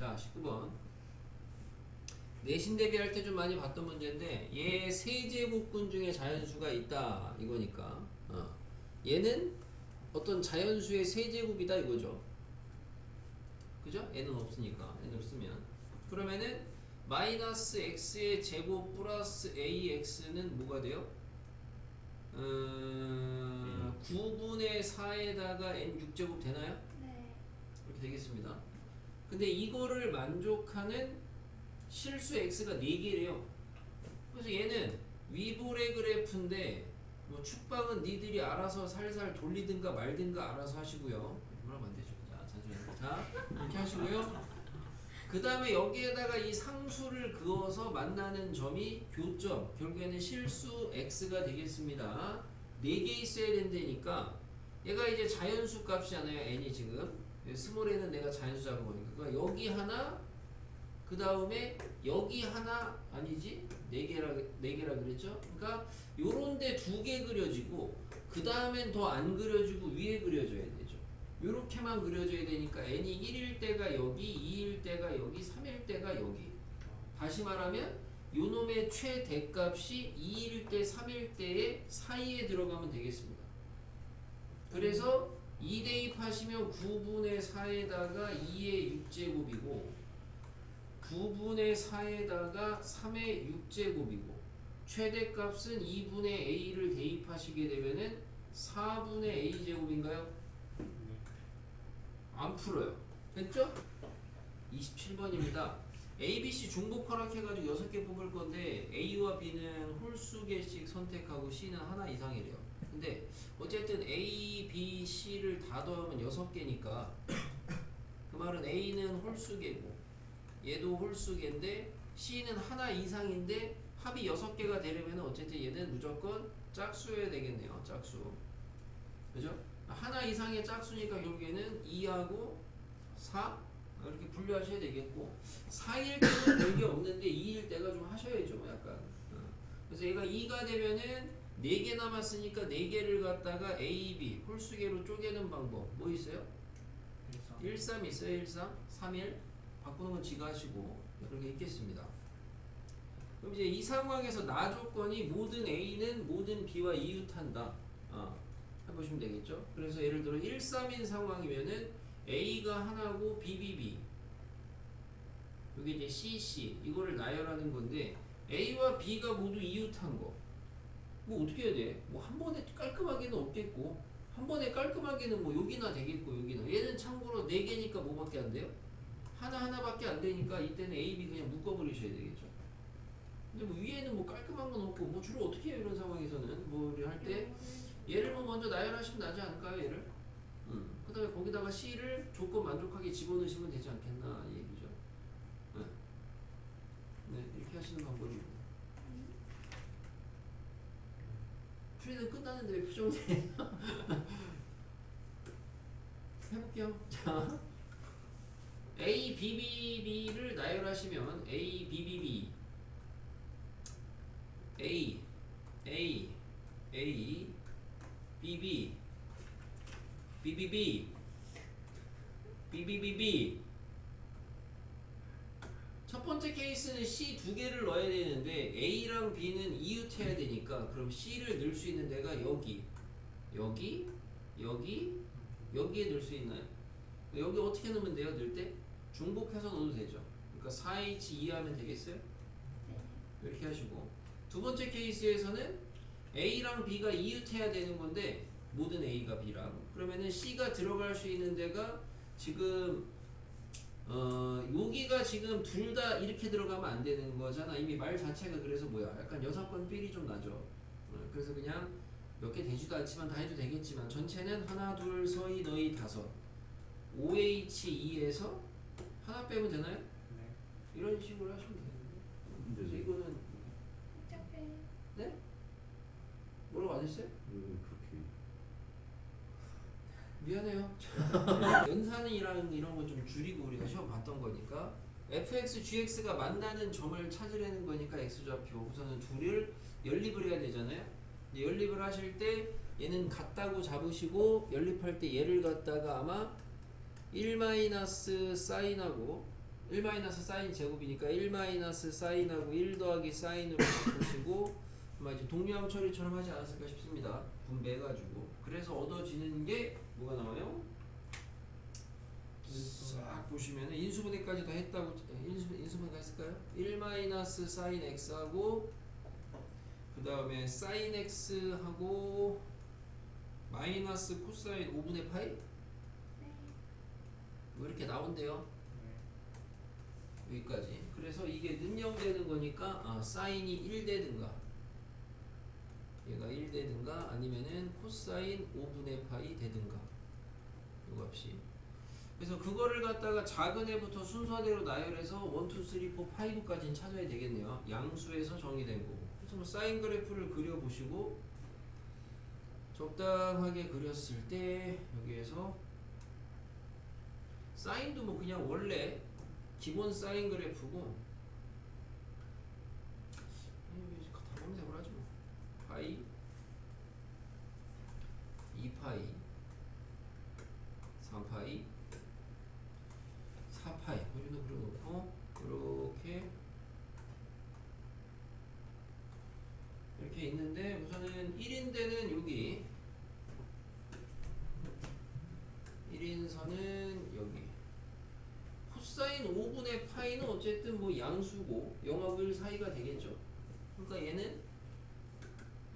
자, 19번. 내신 대비할 때 좀 많이 봤던 문제인데 얘 세제곱군 중에 자연수가 있다 이거니까 얘는 어떤 자연수의 세제곱이다 이거죠. 그죠? n은 없으니까 n을 쓰면 그러면은 마이너스 x의 제곱 플러스 ax는 뭐가 돼요? 9분의 4에다가 n 6제곱 되나요? 네. 이렇게 되겠습니다. 근데 이거를 만족하는 실수 x가 4개래요. 그래서 얘는 위볼의 그래프인데 뭐 축방은 니들이 알아서 살살 돌리든가 말든가 알아서 하시고요. 뭐라면 안 되죠. 자, 잠시만요. 자, 이렇게 하시고요. 그 다음에 여기에다가 이 상수를 그어서 만나는 점이 교점, 결국에는 실수 x가 되겠습니다. 4개 있어야 된다니까 얘가 이제 자연수 값이잖아요. n이 지금 스몰 n은 내가 자연수 잡은 거니까 그러니까 여기 하나 그 다음에 여기 하나 아니지? 4개라 그랬죠? 그러니까 요런데 2개 그려지고 그 다음엔 더 안 그려지고 위에 그려져야 되죠. 요렇게만 그려져야 되니까 n이 1일 때가 여기, 2일 때가 여기, 3일 때가 여기. 다시 말하면 요놈의 최대값이 2일 때, 3일 때의 사이에 들어가면 되겠습니다. 그래서 2 대입하시면 9분의 4에다가 2의 6제곱이고 9분의 4에다가 3의 6제곱이고 최대값은 2분의 a를 대입하시게 되면은 4분의 a제곱인가요? 안 풀어요. 됐죠? 27번입니다. A, B, C 중복 허락해가지고 6개 뽑을 건데 A와 B는 홀수 개씩 선택하고 C는 하나 이상이래요. 근데 어쨌든 A, B, C를 다 더하면 6개니까 그 말은 A는 홀수 개고 얘도 홀수개인데 C는 하나 이상인데 합이 6개가 되려면 어쨌든 얘는 무조건 짝수여야 되겠네요. 짝수. 그죠? 하나 이상의 짝수니까 결국에는 2하고 4 이렇게 분류하셔야 되겠고 4일 때는 별게 없는데 2일 때가 좀 하셔야죠. 약간. 그래서 얘가 2가 되면은 4개 남았으니까 4개를 갖다가 A, B 홀수개로 쪼개는 방법 뭐 있어요? 1, 3 있어요. 1, 3, 3, 1 바꾸는 건 지가 하시고 그렇게 있겠습니다. 그럼 이제 이 상황에서 나 조건이 모든 A는 모든 B와 이웃한다. 해보시면 되겠죠. 그래서 예를 들어 1, 3인 상황이면은 A가 하나고 B, B, B 여기 이제 C, C 이거를 나열하는 건데 A와 B가 모두 이웃한 거 뭐 어떻게 해야 돼? 뭐 한 번에 깔끔하게는 없겠고 한 번에 깔끔하게는 뭐 여기나 되겠고 여기나 얘는 참고로 4개니까 뭐밖에 안 돼요? 하나밖에 안 되니까 이때는 A, B 그냥 묶어버리셔야 되겠죠. 근데 뭐 위에는 뭐 깔끔한 건 없고 뭐 주로 어떻게 해요? 이런 상황에서는 뭐를 할 때 얘를 뭐 먼저 나열하시면 나지 않을까요? 얘를 그 다음에 거기다가 C를 조건 만족하게 집어넣으시면 되지 않겠나 이 얘기죠. 네, 이렇게 하시는 방법입니다. 풀이는 끝나는데 왜 표정이 해볼게요. 자 A, B, B, B를 나열하시면 A, B, B, B A, A, A, B, B, B, B, B, B, B, B, B 첫 번째 케이스는 C 2개를 넣어야 되는데 A랑 B는 이웃해야 되니까 그럼 C를 넣을 수 있는 데가 여기, 여기, 여기, 여기에 넣을 수 있나요? 여기 어떻게 넣으면 돼요? 넣을 때? 중복해서 넣어도 되죠. 그러니까 4H 이해하면 되겠어요? 네. 이렇게 하시고 두 번째 케이스에서는 A랑 B가 이웃해야 되는 건데 모든 A가 B랑 그러면은 C가 들어갈 수 있는 데가 지금 여기가 지금 둘 다 이렇게 들어가면 안 되는 거잖아. 이미 말 자체가 그래서 뭐야? 약간 여사건 삘이 좀 나죠. 그래서 그냥 몇 개 되지도 않지만 다 해도 되겠지만 전체는 하나, 둘, 서희, 너희, 다섯 5H2에서 하나 빼면 되나요? 네. 이런 식으로 하시면 되는데 그래서 이거는 복잡해. 네? 뭐라고 안 했어요? 그렇게 미안해요. 연산이랑 이런 거 좀 줄이고 우리가 시험 봤던 거니까 fx, gx가 만나는 점을 찾으려는 거니까 x좌표 우선은 둘을 연립을 해야 되잖아요. 연립을 하실 때 얘는 같다고 잡으시고 연립할 때 얘를 갖다가 아마 1 마이너스 사인하고 1 마이너스 사인 제곱이니까 1 마이너스 사인하고 1 더하기 사인으로 바꾸시고 아마 이제 동류함 처리처럼 하지 않았을까 싶습니다. 분배해가지고. 그래서 얻어지는 게 뭐가 나와요? 싹 보시면은 인수분해까지 다 했다고 인수분해가 했을까요? 1 마이너스 사인 x하고 그 다음에 사인 x하고 마이너스 코사인 5분의 파이 네. 뭐 이렇게 나온대요. 여기까지. 그래서 이게 능령되는 거니까 사인이 1 되든가 얘가 1 되든가 아니면은 코사인 5분의 파이 되든가 요 값이. 그래서 그거를 갖다가 작은 애부터 순서대로 나열해서 1, 2, 3, 4, 5까지는 찾아야 되겠네요. 양수에서 정의된 거고. 그래서 뭐 사인 그래프를 그려보시고 적당하게 그렸을 때 여기에서 사인도 뭐 그냥 원래 기본 사인 그래프고 다 검색을 하죠. 파이 2파이 3파이 4파이 그 정도 그려놓고 이렇게 있는데 우선은 1인대는 여기 1인선은 여기 코사인 5분의 파이는 어쨌든 뭐 양수고 0하고 1 사이가 되겠죠. 그러니까 얘는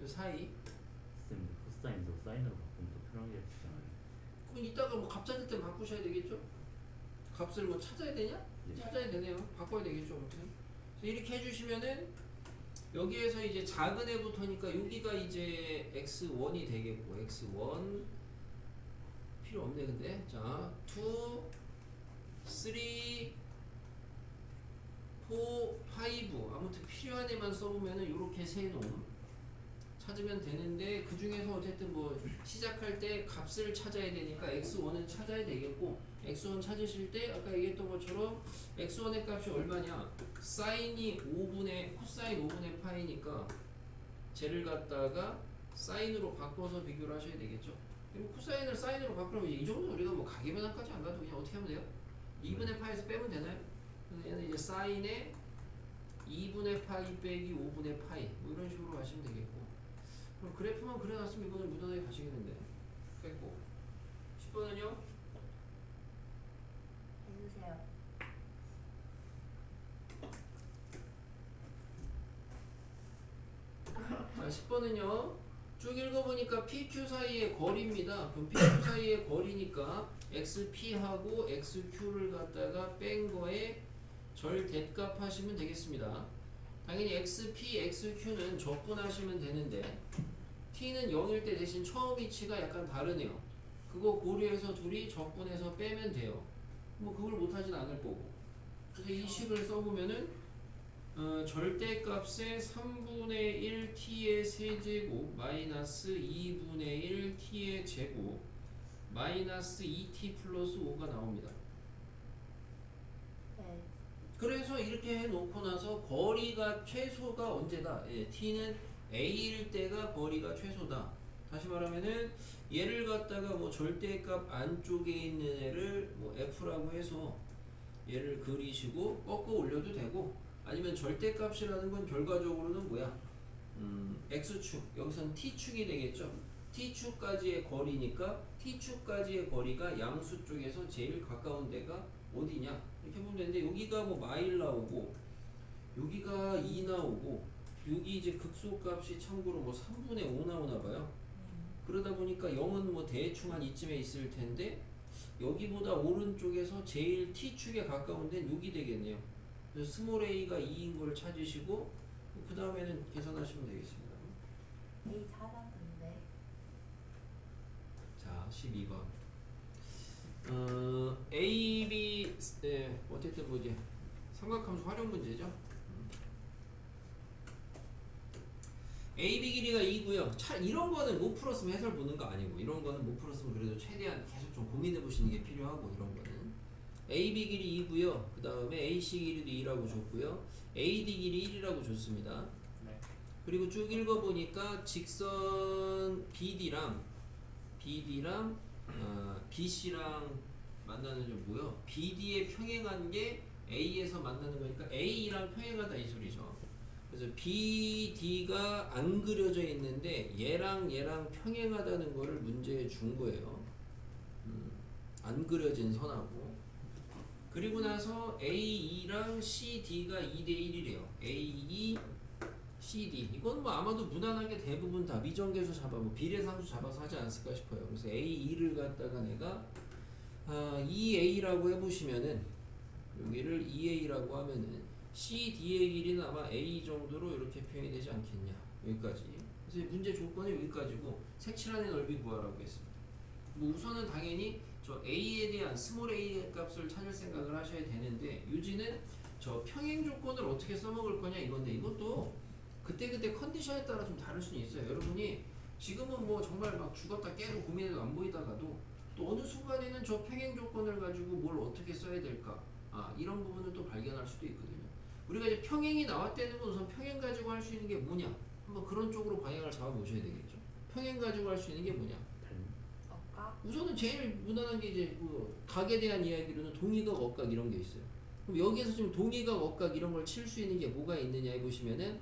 요 사이. 쌤 코사인도 사인으로 바꾸면 더 편하게 하시잖아요. 그럼 이따가 뭐 값 찾을 때 바꾸셔야 되겠죠. 값을 뭐 찾아야 되냐? 예. 찾아야 되네요. 바꿔야 되겠죠. 아무튼. 그래서 이렇게 해주시면은 여기에서 이제 작은 애부터니까 여기가 이제 x1이 되겠고 x1 필요 없네 근데 자 2 3 4 5 아무튼 필요한 애만 써보면은 이렇게 세 놈 찾으면 되는데 그 중에서 어쨌든 뭐 시작할 때 값을 찾아야 되니까 x1은 찾아야 되겠고 x1 찾으실 때 아까 얘기했던 것처럼 x1의 값이 얼마냐 사인이 5분의 코사인 5분의 파이니까 쟤를 갖다가 사인으로 바꿔서 비교를 하셔야 되겠죠. 그리고 코사인을 사인으로 바꾸면 이 정도 우리가 뭐 가계변환까지 안 가도 그냥 어떻게 하면 돼요? 2분의 파이에서 빼면 되나요? 그래서 얘는 이제 사인의 2분의 파이 빼기 5분의 파이 뭐 이런 식으로 하시면 되겠고 그럼 그래프만 그려놨으면 이거는 무난하게 가시겠는데 뺐고 10번은요? 해주세요. 자 10번은요 쭉 읽어보니까 PQ 사이의 거리입니다. 그럼 PQ 사이의 거리니까 XP하고 XQ를 갖다가 뺀 거에 절 대값 하시면 되겠습니다. 당연히 XP, XQ는 적분하시면 되는데 T는 0일 때 대신 처음 위치가 약간 다르네요. 그거 고려해서 둘이 적분해서 빼면 돼요. 뭐 그걸 못하진 않을 거고 그래서 이 식을 써보면은 절대값의 3분의 1 t의 세제곱 마이너스 2분의 1 t의 제곱 마이너스 2t 플러스 5가 나옵니다. 네. 그래서 이렇게 해놓고 나서 거리가 최소가 언제다? 예, t는 a일 때가 거리가 최소다. 다시 말하면은 얘를 갖다가 뭐 절대값 안쪽에 있는 애를 뭐 f라고 해서 얘를 그리시고 꺾어 올려도 되고 아니면 절대값이라는 건 결과적으로는 뭐야? x축 여기서는 t축이 되겠죠. t축까지의 거리니까 t축까지의 거리가 양수 쪽에서 제일 가까운 데가 어디냐 이렇게 보면 되는데 여기가 뭐 마일 나오고 여기가 2 나오고 여기 이제 극소값이 참고로 뭐 3분의 5 나오나 봐요. 그러다 보니까 0은 뭐 대충 한 이쯤에 있을 텐데 여기보다 오른쪽에서 제일 t축에 가까운 데는 여기 되겠네요. 그래서 스몰 a가 2인 걸 찾으시고 그 다음에는 계산하시면 되겠습니다. A 찾았는데. 자 12번 A, B 네, 어쨌든 뭐 이제 삼각함수 활용 문제죠. A, B 길이가 2고요. 이런 거는 못 풀었으면 해설 보는 거 아니고 이런 거는 못 풀었으면 그래도 최대한 계속 좀 고민해 보시는 게 필요하고 이런 거는 AB 길이 2고요. 그 다음에 AC 길이도 2라고 줬고요. AD 길이 1이라고 줬습니다. 네. 그리고 쭉 읽어보니까 직선 BD랑 BC랑 만나는 점 뭐요? BD에 평행한 게 A에서 만나는 거니까 A랑 평행하다 이 소리죠. 그래서 B, D가 안 그려져 있는데 얘랑 평행하다는 거를 문제에 준 거예요. 안 그려진 선하고. 그리고 나서 A, E랑 C, D가 2대 1이래요. A, E, C, D. 이건 뭐 아마도 무난하게 대부분 다 미정계수 잡아, 뭐 비례상수 잡아서 하지 않았을까 싶어요. 그래서 A, E를 갖다가 내가 2A라고 해보시면은 여기를 2A라고 하면은 C, D의 길이는 아마 A 정도로 이렇게 표현이 되지 않겠냐. 여기까지. 그래서 문제 조건은 여기까지고 색칠한의 넓이 구하라고 했습니다. 뭐 우선은 당연히 저 A에 대한 스몰 a 값을 찾을 생각을 하셔야 되는데 유지는 저 평행 조건을 어떻게 써먹을 거냐 이건데 이것도 그때그때 컨디션에 따라 좀 다를 수는 있어요. 여러분이 지금은 뭐 정말 막 죽었다 깨고 고민해도 안 보이다가도 또 어느 순간에는 저 평행 조건을 가지고 뭘 어떻게 써야 될까 이런 부분을 또 발견할 수도 있거든요. 우리가 이제 평행이 나왔다는 건 우선 평행 가지고 할 수 있는 게 뭐냐 한번 그런 쪽으로 방향을 잡아보셔야 되겠죠. 평행 가지고 할 수 있는 게 뭐냐 억각? 우선은 제일 무난한 게 이제 그 각에 대한 이야기로는 동의각, 억각 이런 게 있어요. 그럼 여기에서 지금 동의각, 억각 이런 걸 칠 수 있는 게 뭐가 있느냐 해보시면은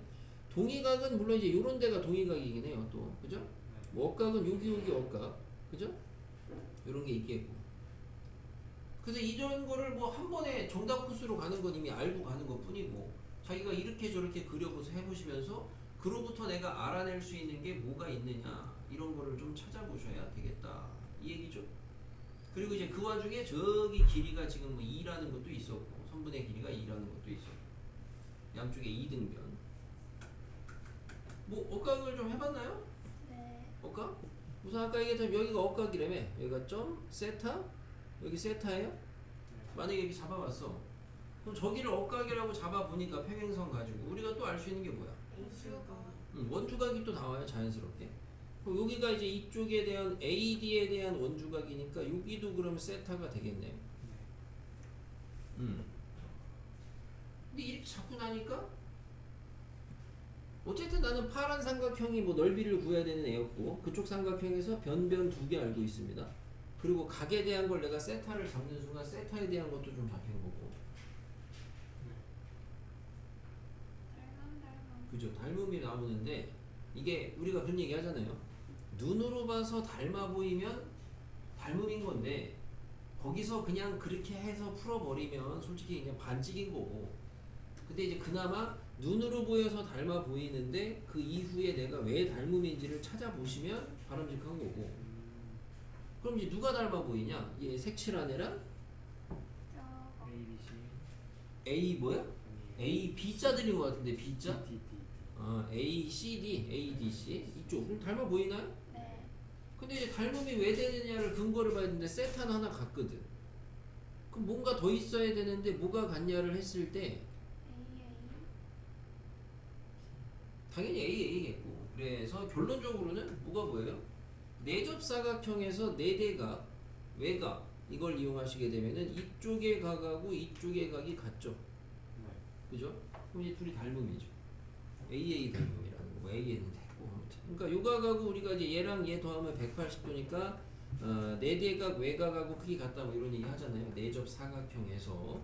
동의각은 물론 이제 요런 데가 동의각이긴 해요. 또 그죠? 뭐 억각은 여기 억각 그죠? 요런 게 있겠고. 그래서 이런 거를 뭐 한 번에 정답 코스로 가는 건 이미 알고 가는 것 뿐이고 자기가 이렇게 저렇게 그려보서 해보시면서 그로부터 내가 알아낼 수 있는 게 뭐가 있느냐 이런 거를 좀 찾아보셔야 되겠다 이 얘기죠. 그리고 이제 그 와중에 저기 길이가 지금 뭐 2라는 것도 있었고 선분의 길이가 2라는 것도 있었고 양쪽에 2등변 뭐 억각을 좀 해봤나요? 네. 억각? 우선 아까 얘기했던 여기가 억각이라며 여기가 점 세타 여기 세타예요? 만약에 여기 잡아봤어 그럼 저기를 억각이라고 잡아보니까 평행선 가지고 우리가 또 알 수 있는 게 뭐야? 원주각이 또 나와요 자연스럽게. 그럼 여기가 이제 이쪽에 대한 AD에 대한 원주각이니까 여기도 그러면 세타가 되겠네요. 근데 이렇게 잡고 나니까 어쨌든 나는 파란 삼각형이 뭐 넓이를 구해야 되는 애였고 그쪽 삼각형에서 변변 2개 알고 있습니다. 그리고 각에 대한 걸 내가 세타를 잡는 순간 세타에 대한 것도 좀 잡힌 거고 그죠? 닮음이 나오는데 이게 우리가 그런 얘기 하잖아요. 눈으로 봐서 닮아 보이면 닮음인 건데 거기서 그냥 그렇게 해서 풀어버리면 솔직히 그냥 반칙인 거고 근데 이제 그나마 눈으로 보여서 닮아 보이는데 그 이후에 내가 왜 닮음인지를 찾아보시면 바람직한 거고 그럼 이제 누가 닮아 보이냐? 얘 색칠한 애랑 A 뭐야? A B자 들인 것 같은데 B자? A, C, D, A, D, C 이쪽 그럼 닮아 보이나요? 네. 근데 이제 닮음이 왜 되느냐를 근거를 봐야 되는데 세타는 하나 같거든. 그럼 뭔가 더 있어야 되는데 뭐가 같냐를 했을 때 당연히 AA겠고 그래서 결론적으로는 뭐가 뭐예요? 내접사각형에서 내대각, 외각 이걸 이용하시게 되면은 이쪽의 각하고 이쪽의 각이 같죠. 그죠? 그럼 이제 둘이 닮음이죠. AA 닮음이라는 거, 뭐 AN은 됐고 아무튼. 그러니까 요 각하고 우리가 이제 얘랑 얘 더하면 180도니까 내대각, 외각하고 크기 같다 뭐 이런 얘기 하잖아요. 내접 사각형에서.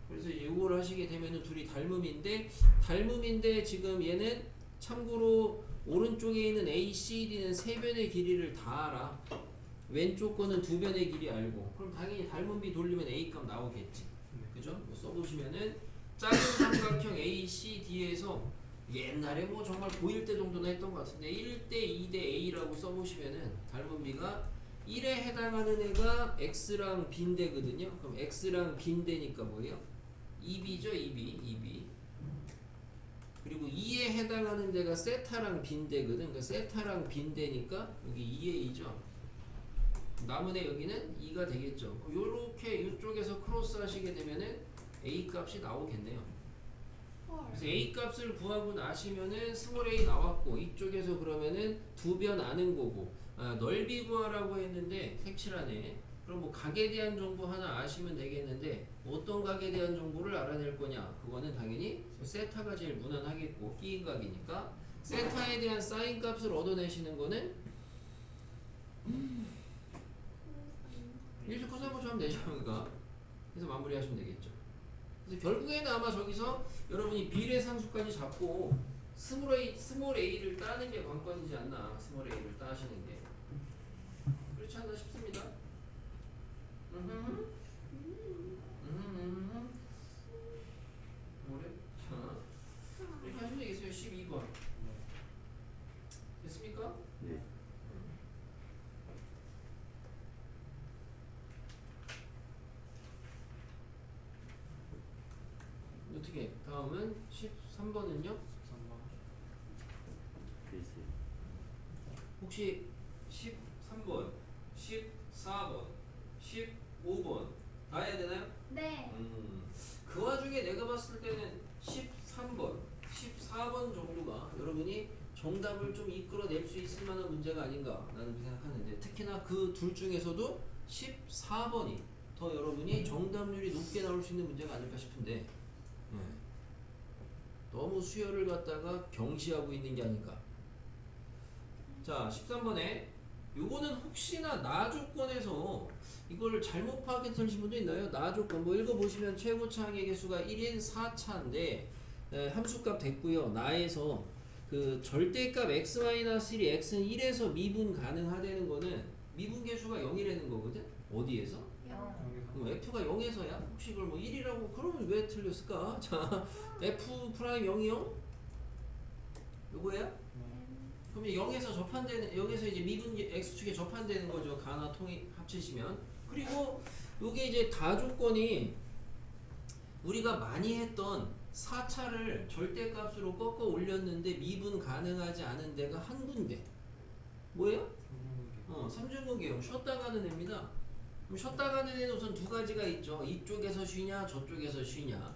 그래서 이제 요걸 하시게 되면은 둘이 닮음인데 지금 얘는 참고로 오른쪽에 있는 ACD는 세 변의 길이를 다 알아. 왼쪽 거는 두 변의 길이 알고. 그럼 당연히 닮음비 돌리면 A 값 나오겠지. 그죠? 뭐 써보시면은 작은 삼각형 ACD에서 옛날에 뭐 정말 고1 때 정도나 했던 것 같은데 1대 2대 A라고 써보시면은 닮음비가 1에 해당하는 애가 X랑 B인데거든요. 그럼 X랑 B인데니까 뭐예요? 2B죠, 2B. 그리고 2에 해당하는 데가 세타랑 B인데거든. 그러니까 세타랑 B인데니까 여기 2A죠. 남은 애 여기는 2가 되겠죠. 요렇게 이쪽에서 크로스 하시게 되면은 A 값이 나오겠네요. 그래서 A 값을 구하고 나시면은 스몰 a 나왔고 이쪽에서 그러면은 두 변 아는 거고 넓이 구하라고 했는데 색칠하네. 그럼 뭐 각에 대한 정보 하나 아시면 되겠는데 어떤 각에 대한 정보를 알아낼 거냐? 그거는 당연히 세타가 제일 무난하겠고 끼인 각이니까 세타에 대한 사인 값을 얻어내시는 거는 1주 코사인 하면 되죠. 그러니까 그래서 마무리하시면 되겠죠. 그래서 결국에는 아마 저기서 여러분이 비례상수까지 잡고 스몰 a를 따는 게 관건이지 않나. 스몰 a를 따시는 게 그렇지 않나 싶습니다. 뭐래? 자, 이렇게 하시면 되겠어요. 12번 됐습니까? 네. 어떻게 다음은 13번은요? 13번. 돼 있어요. 혹시 13번, 14번, 15번 다 해야 되나요? 네. 그 와중에 내가 봤을 때는 13번, 14번 정도가 여러분이 정답을 좀 이끌어낼 수 있을 만한 문제가 아닌가 나는 생각하는데 특히나 그 둘 중에서도 14번이 더 여러분이 정답률이 높게 나올 수 있는 문제가 아닐까 싶은데 너무 수열을 갖다가 경시하고 있는 게 아닐까. 자 13번에 요거는 혹시나 나 조건에서 이걸 잘못 파악했던 분도 있나요? 나 조건 뭐 읽어보시면 최고차항의 개수가 1인 4차인데 함수값 됐고요. 나에서 그 절대값 x-1이 x는 1에서 미분 가능하다는 거는 미분 개수가 0이라는 거거든? 어디에서? 그럼 f가 0에서야? 혹시 그걸 뭐 1이라고 그러면 왜 틀렸을까? 자 f 프라임 0이요? 요거야? 그러면 0에서 접한되는 여기서 이제 미분 x축에 접한되는 거죠. 가나 통이 합치시면. 그리고 요게 이제 다 조건이 우리가 많이 했던 4차를 절대값으로 꺾어 올렸는데 미분 가능하지 않은 데가 한 군데. 뭐예요? 삼중근계형 쉬었다 가는 애입니다. 그럼 쉬었다 가는 애는 우선 두 가지가 있죠. 이쪽에서 쉬냐 저쪽에서 쉬냐.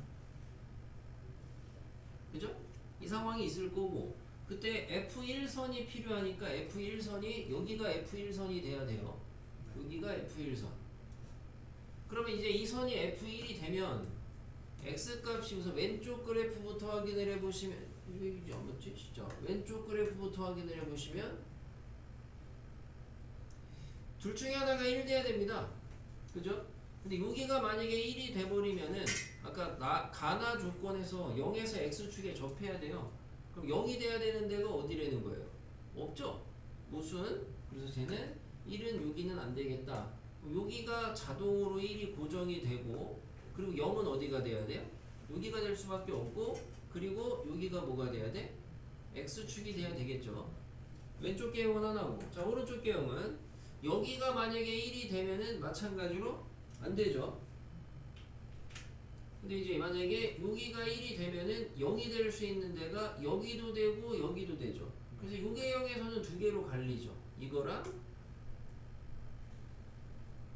그죠? 이 상황이 있을 거고 그때 F1선이 필요하니까 F1선이 여기가 F1선이 돼야 돼요. 여기가 F1선. 그러면 이제 이 선이 F1이 되면 X값이 우선 왼쪽 그래프부터 확인을 해보시면 이게 안 맞지? 진짜 왼쪽 그래프부터 확인을 해보시면 둘 중에 하나가 1 돼야 됩니다. 그죠? 근데 여기가 만약에 1이 돼버리면은 아까 가나 조건에서 0에서 X축에 접해야 돼요. 그럼 0이 돼야 되는 데가 어디라는 거예요? 없죠? 무슨? 그래서 쟤는 1은 여기는 안 되겠다. 여기가 자동으로 1이 고정이 되고 그리고 0은 어디가 돼야 돼요? 여기가 될 수밖에 없고 그리고 여기가 뭐가 돼야 돼? X축이 돼야 되겠죠. 왼쪽 개형은 하나고 자 오른쪽 개형은 여기가 만약에 1이 되면은 마찬가지로 안 되죠. 근데 이제 만약에 여기가 1이 되면은 0이 될 수 있는 데가 여기도 되고 여기도 되죠. 그래서 요개형에서는 두 개로 갈리죠. 이거랑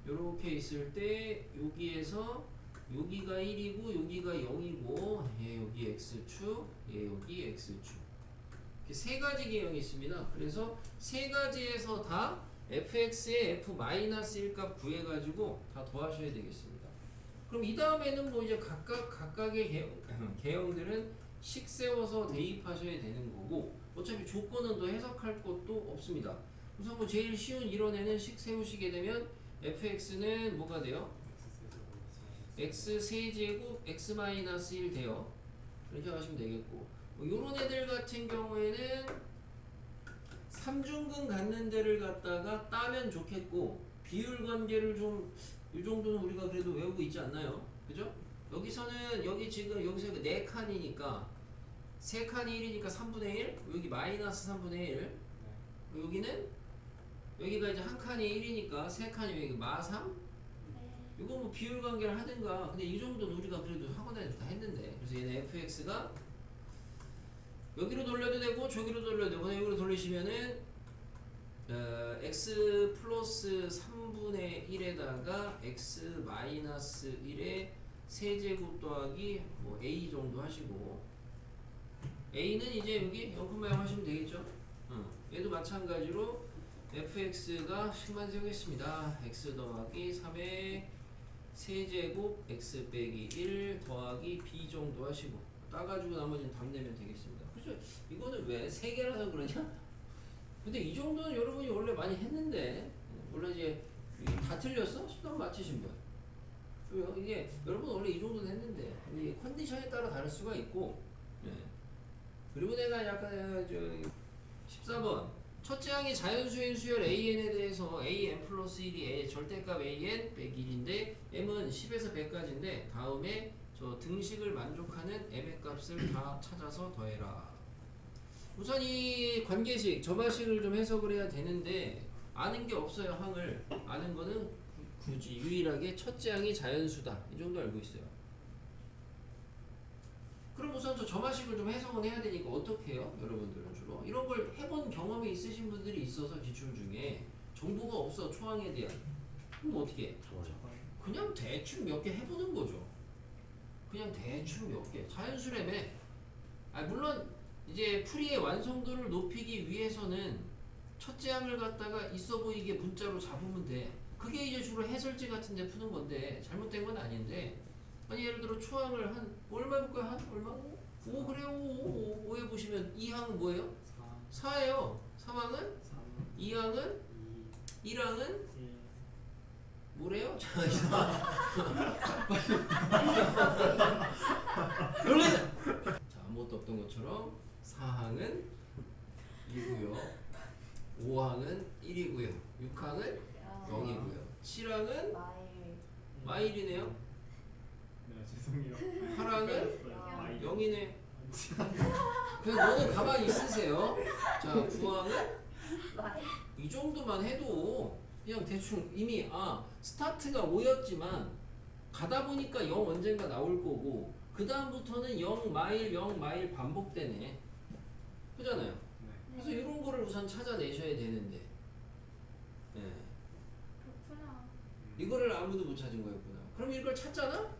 요렇게 있을 때 여기에서 여기가 1이고 여기가 0이고 얘 여기 X축 얘 여기 X축 이렇게 세 가지 개형이 있습니다. 그래서 세 가지에서 다 fx의 f-1 값 구해가지고 다 더하셔야 되겠습니다. 그럼 이 다음에는 뭐 이제 각각의 개형들은 식 세워서 대입하셔야 되는 거고 어차피 조건은 더 해석할 것도 없습니다. 우선 뭐 제일 쉬운 이론에는 식 세우시게 되면 fx는 뭐가 돼요? x 세제곱 x-1 돼요. 그렇게 하시면 되겠고 뭐 요런 애들 같은 경우에는 삼중근 갖는 데를 갖다가 따면 좋겠고 비율 관계를 좀 이 정도는 우리가 그래도 외우고 있지 않나요? 그죠? 여기서는 여기 지금 여기서 4칸이니까 3칸이 1이니까 3분의 1 여기 마이너스 3분의 1 여기는 여기가 이제 한 칸이 1이니까 3칸이 여기 마3 이거 뭐 비율 관계를 하든가 근데 이 정도는 우리가 그래도 학원에서 다 했는데 그래서 얘는 fx가 여기로 돌려도 되고 저기로 돌려도 되고 여기로 돌리시면은 x 플러스 3분의 1에다가 x 마이너스 1의 세제곱 더하기 뭐 a 정도 하시고 a는 이제 여기 0,0 하시면 되겠죠. 얘도 마찬가지로 fx가 식만 세우겠습니다. x 더하기 3의 세제곱 x 빼기 1 더하기 b 정도 하시고 따가지고 나머지는 답 내면 되겠습니다. 그죠? 이거는 왜 3개라서 그러냐? 근데 이 정도는 여러분이 원래 많이 했는데 물론 이제 다 틀렸어? 10번 맞히신 분 그래요. 이게 여러분 원래 이 정도는 했는데 이게 컨디션에 따라 다를 수가 있고. 네. 그리고 내가 약간 저 14번 첫째 항의 자연수행 수열 AN에 대해서 AN 플러스 1이 절대값 AN 101인데 M은 10에서 100까지인데 다음에 저 등식을 만족하는 M의 값을 다 찾아서 더해라. 우선 이 관계식, 점화식을 좀 해석을 해야 되는데 아는 게 없어요. 항을 아는 거는 굳이 유일하게 첫째 항이 자연수다 이 정도 알고 있어요. 그럼 우선 저 점화식을 좀 해석은 해야 되니까 어떻게 해요? 여러분들은 주로 이런 걸 해본 경험이 있으신 분들이 있어서 기출 중에 정보가 없어 초항에 대한 그럼 어떻게 해? 좋아요. 그냥 대충 몇 개 해보는 거죠. 그냥 대충 몇 개. 자연수라며. 물론 이제 풀이의 완성도를 높이기 위해서는 첫째 항을 갖다가 있어 보이게 문자로 잡으면 돼. 그게 이제 주로 해설지 같은 데 푸는 건데 잘못된 건 아닌데 아니 예를 들어 초항을 한 얼마 볼까요? 한 얼마? 5 그래요. 5 해보시면 2항은 뭐예요? 4예요. 3항은? 2항은? 1항은? 뭐래요? 자, 아무것도 없던 것처럼 4항은 2고요 5항은 1이고요 6항은 0이고요 7항은 마일이네요 네, 죄송해요. 8항은 0이네 그냥 너는 가만히 있으세요 자 9항은 이 정도만 해도 그냥 대충 이미 스타트가 5였지만 가다 보니까 0 언젠가 나올 거고 그 다음부터는 0 마일 반복되네 그잖아요. 네. 그래서 이런 거를 우선 찾아내셔야 되는데 그렇구나. 이거를 아무도 못 찾은 거였구나. 그럼 이걸 찾잖아?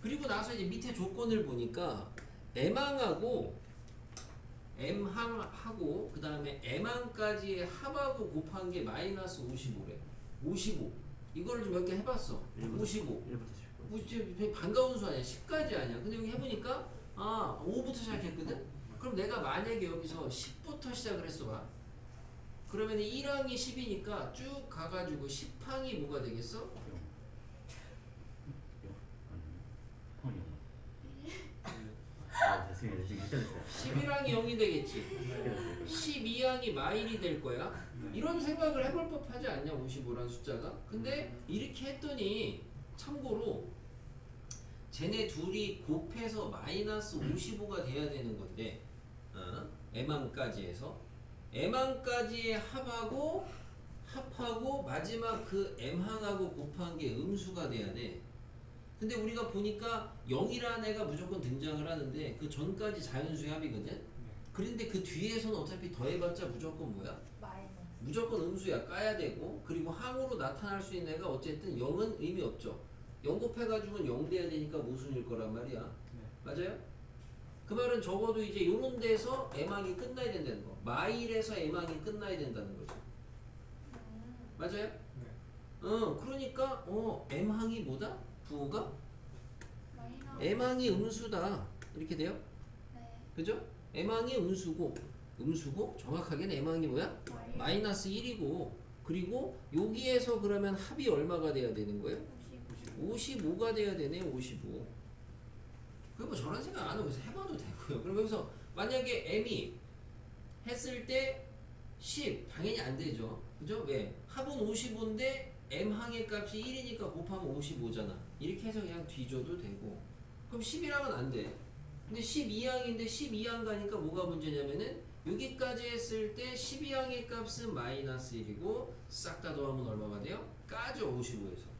그리고 나서 이제 밑에 조건을 보니까 M항하고 M항하고 그 다음에 M항까지의 합하고 곱한 게 마이너스 55래. 55. 이거를 좀 몇 개 해봤어. 55. 1부터 10까지. 반가운 수 아니야. 10까지 아니야. 근데 여기 해보니까 5부터 시작했거든? 그럼 내가 만약에 여기서 10부터 시작을 했어 봐. 그러면 1항이 10이니까 쭉 가가지고 10항이 뭐가 되겠어? 죄송해요. 지금 괜찮으세요? 11항이 0이 되겠지. 12항이 마일이 될 거야. 이런 생각을 해볼 법하지 않냐 55란 숫자가. 근데 이렇게 했더니 참고로 쟤네 둘이 곱해서 마이너스 55가 돼야 되는 건데 M항까지 해서 M항까지의 합하고 마지막 그 M항하고 곱한 게 음수가 돼야 돼. 근데 우리가 보니까 0이라는 애가 무조건 등장을 하는데 그 전까지 자연수의 합이거든. 그런데 그 뒤에서는 어차피 더해봤자 무조건 뭐야? 무조건 음수야. 까야 되고. 그리고 항으로 나타날 수 있는 애가 어쨌든 0은 의미 없죠. 0 곱해가지고는 0 돼야 되니까 모순일 거란 말이야. 맞아요? 그 말은 적어도 이제 요런 데서 M항이 끝나야 된다는 거. 마일에서 M항이 끝나야 된다는 거죠. 맞아요? 그러니까 M항이 뭐다? 부호가? M항이 음수다. 이렇게 돼요? 그죠? M항이 음수고 정확하게는 M항이 뭐야? 마이너스 1이고 그리고 여기에서 그러면 합이 얼마가 돼야 되는 거예요? 55가 돼야 되네. 55. 그게 뭐 저런 생각 안 하고 해봐도 되고요. 그럼 여기서 만약에 M이 했을 때 10 당연히 안 되죠. 그죠? 왜? 합은 55인데 M항의 값이 1이니까 곱하면 55잖아. 이렇게 해서 그냥 뒤져도 되고. 그럼 11항은 안 돼. 근데 12항인데 12항 가니까 뭐가 문제냐면은 여기까지 했을 때 12항의 값은 마이너스 1이고 싹 다 더하면 얼마가 돼요? 까죠 55에서.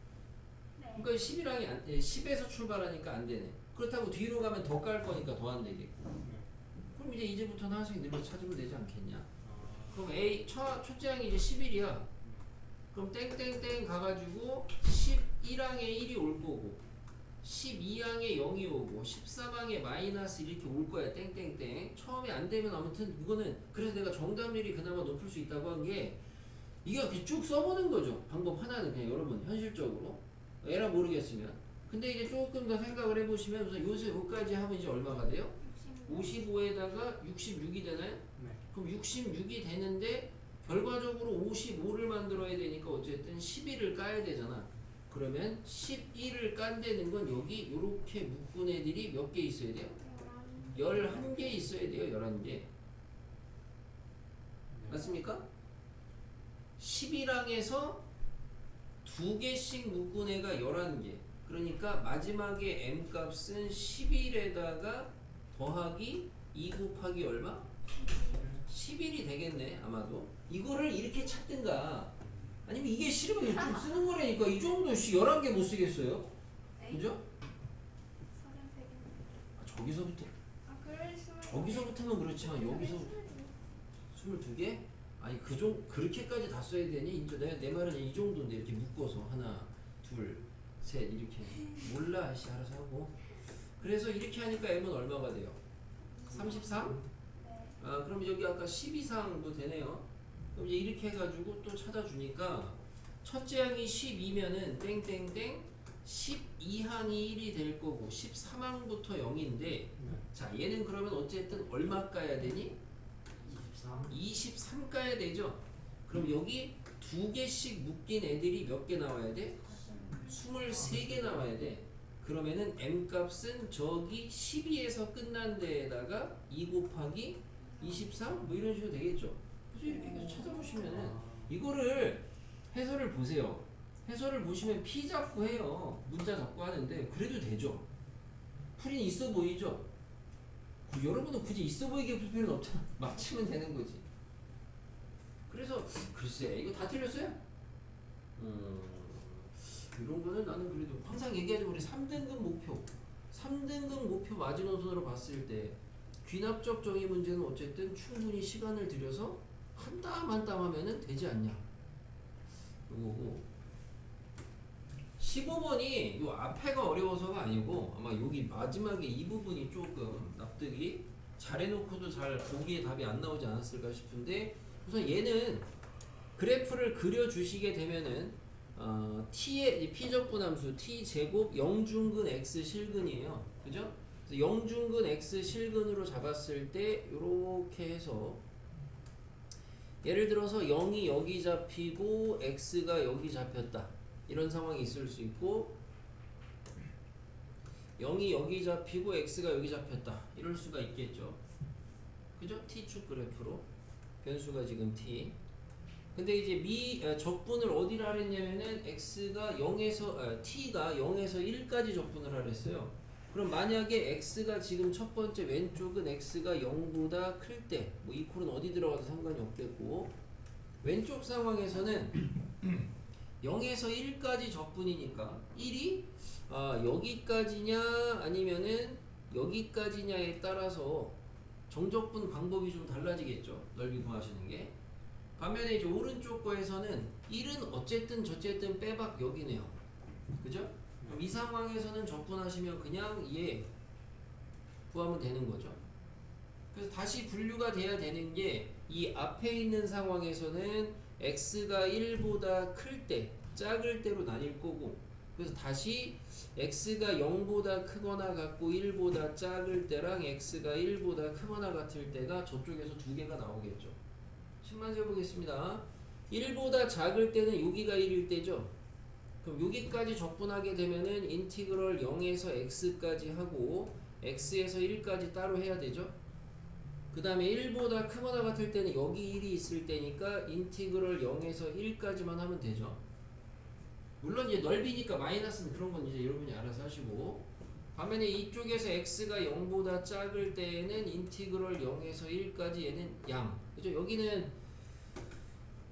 그러니까 11항이 10에서 출발하니까 안 되네. 그렇다고 뒤로 가면 더 깔 거니까 더 안 되겠고. 그럼 이제부터는 하나씩 늘려 찾으면 되지 않겠냐. 그럼 첫째 항이 이제 11이야. 그럼 땡땡땡 가가지고 11항에 1이 올 거고 12항에 0이 오고 13항에 마이너스 이렇게 올 거야. 땡땡땡. 처음에 안 되면 아무튼 이거는 그래서 내가 정답률이 그나마 높을 수 있다고 한 게 이게 이렇게 쭉 써보는 거죠. 방법 하나는 그냥 여러분 현실적으로 에라 모르겠으면. 근데 이제 조금 더 생각을 해보시면 우선 요새 여기까지 하면 이제 얼마가 돼요? 55에다가 66이 되나요? 그럼 66이 되는데 결과적으로 55를 만들어야 되니까 어쨌든 11을 까야 되잖아. 그러면 11을 깐다는 건 여기 요렇게 묶은 애들이 몇 개 있어야 돼요? 11개 있어야 돼요. 11개. 맞습니까? 11항에서 2개씩 묶은 애가 11개. 그러니까 마지막에 m값은 11에다가 더하기 2 곱하기 얼마? 11이 되겠네 아마도. 이거를 이렇게 찾든가 아니면 이게 싫으면 좀 쓰는 거라니까. 이 정도씩 11개 못 쓰겠어요? 그죠? 33개. 아, 저기서부터 아 그래 저기서부터는 그렇지만 여기서 22개? 아니 그렇게까지 다 써야 되니? 내 말은 이 정도인데 이렇게 묶어서 하나 둘 셋 이렇게 몰라 씨 알아서 하고. 그래서 이렇게 하니까 m은 얼마가 돼요? 33? 네. 아 그럼 여기 아까 12상도 되네요. 그럼 이제 이렇게 해가지고 또 찾아주니까 첫째 항이 12면은 땡땡땡 12항이 1이 될 거고 13항부터 0인데 자 얘는 그러면 어쨌든 얼마 까야 되니? 23 까야 되죠. 그럼 여기 2개씩 묶인 애들이 몇 개 나와야 돼? 23개 나와야 돼. 그러면은 m값은 저기 12에서 끝난 데에다가 2 곱하기 23? 뭐 이런 식으로 되겠죠. 그래서 이렇게 계속 찾아보시면은 이거를 해설을 보세요. 해설을 보시면 P 잡고 해요. 문자 잡고 하는데 그래도 되죠. 풀이는 있어 보이죠? 여러분은 굳이 있어 보이게 풀 필요는 없잖아. 맞추면 되는 거지. 그래서 글쎄 이거 다 틀렸어요? 이런 거는 나는 그래도 항상 얘기하지 우리 3등급 목표 마지노선으로 봤을 때 귀납적 정의 문제는 어쨌든 충분히 시간을 들여서 한 땀 한 땀 하면은 되지 않냐. 요거고 15번이 요 앞에가 어려워서가 아니고 아마 여기 마지막에 이 부분이 조금 납득이 잘 해놓고도 잘 보기에 답이 안 나오지 않았을까 싶은데 우선 얘는 그래프를 그려주시게 되면은 t의 피적분함수 t 제곱 0중근 x 실근이에요. 그죠? 그래서 0중근 x 실근으로 잡았을 때 요렇게 해서 예를 들어서 0이 여기 잡히고 x가 여기 잡혔다. 이런 상황이 있을 수 있고 0이 여기 잡히고 x가 여기 잡혔다. 이럴 수가 있겠죠. 그죠? t축 그래프로 변수가 지금 t. 근데 이제 적분을 어디를 하랬냐면은 x가 0에서 t가 0에서 1까지 적분을 하랬어요. 그럼 만약에 x가 지금 첫 번째 왼쪽은 x가 0보다 클 때 뭐 이 콜은 어디 들어가도 상관이 없겠고 왼쪽 상황에서는 0에서 1까지 적분이니까 1이 여기까지냐 아니면은 여기까지냐에 따라서 정적분 방법이 좀 달라지겠죠. 넓이 구하시는 게. 반면에 이제 오른쪽 거에서는 1은 어쨌든 저쨌든 빼박 여기네요. 그죠? 그럼 이 상황에서는 적분하시면 그냥 얘 구하면 되는 거죠. 그래서 다시 분류가 돼야 되는 게 이 앞에 있는 상황에서는 x가 1보다 클 때, 작을 때로 나뉠 거고 그래서 다시 x가 0보다 크거나 같고 1보다 작을 때랑 x가 1보다 크거나 같을 때가 저쪽에서 두 개가 나오겠죠. 10만 세어보겠습니다. 1보다 작을 때는 여기가 1일 때죠. 그럼 여기까지 적분하게 되면은 인티그럴 0에서 x까지 하고 x에서 1까지 따로 해야 되죠. 그 다음에 1보다 크거나 같을 때는 여기 1이 있을 때니까 인티그럴 0에서 1까지만 하면 되죠. 물론 이제 넓이니까 마이너스는 그런 건 이제 여러분이 알아서 하시고 반면에 이쪽에서 x가 0보다 작을 때에는 인티그럴 0에서 1까지 얘는 양. 그죠?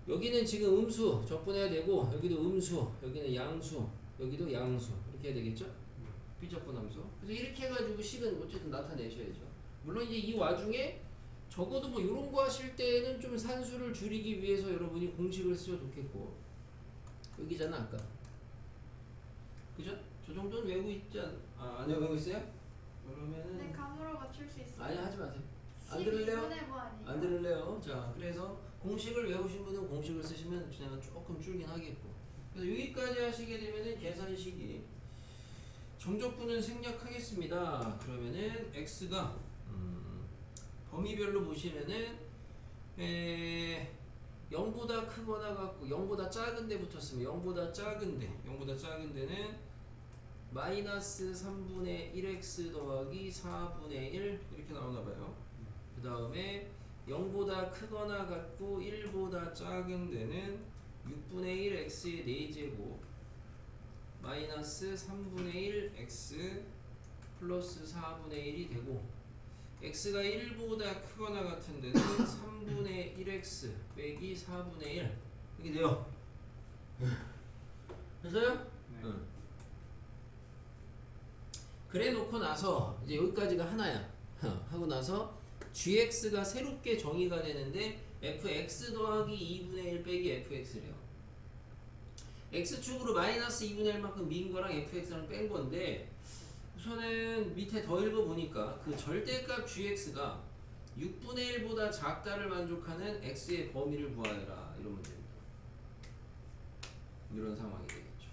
여기는 지금 음수 적분해야 되고 여기도 음수, 여기는 양수, 여기도 양수 이렇게 해야 되겠죠? 비적분함수. 그래서 이렇게 해가지고 식은 어쨌든 나타내셔야죠. 물론 이제 이 와중에 적어도 뭐 이런 거 하실 때는 좀 산수를 줄이기 위해서 여러분이 공식을 쓰셔도 좋겠고 여기잖아 아까. 그죠? 저 정도는 외우고 있지 안 외우고 있어요? 그러면은 네, 감으로 맞출 수 있어요. 아니 하지 마세요. 안 들을래요? 12분의 뭐 아니에요? 안 들을래요? 자, 그래서 공식을 외우신 분은 공식을 쓰시면 그냥 조금 줄긴 하겠고. 그래서 여기까지 하시게 되면은 계산식이 정적분은 생략하겠습니다. 그러면은 x가, 범위별로 보시면은, 0보다 크거나 같고 0보다 작은 데 붙었으면 0보다 작은 데는 마이너스 3분의 1x 더하기 4분의 1 이렇게 나오나 봐요. 그 다음에 0보다 크거나 같고 1보다 작은 데는 6분의 1x의 4제곱 마이너스 3분의 1x 플러스 4분의 1이 되고 x가 1보다 크거나 같은 데는 3분의 1x 빼기 4분의 1 이렇게 돼요. 됐어요? 네. 응. 그래 놓고 나서 이제 여기까지가 하나야. 하고 나서 gx가 새롭게 정의가 되는데 fx 더하기 2분의 1 빼기 fx래요. x축으로 마이너스 2분의 1만큼 민 거랑 fx랑 뺀 건데 우선은 밑에 더 읽어보니까 그 절대값 gx가 6분의 1보다 작다를 만족하는 x의 범위를 구하여라 이러면 됩니다. 이런 상황이 되겠죠.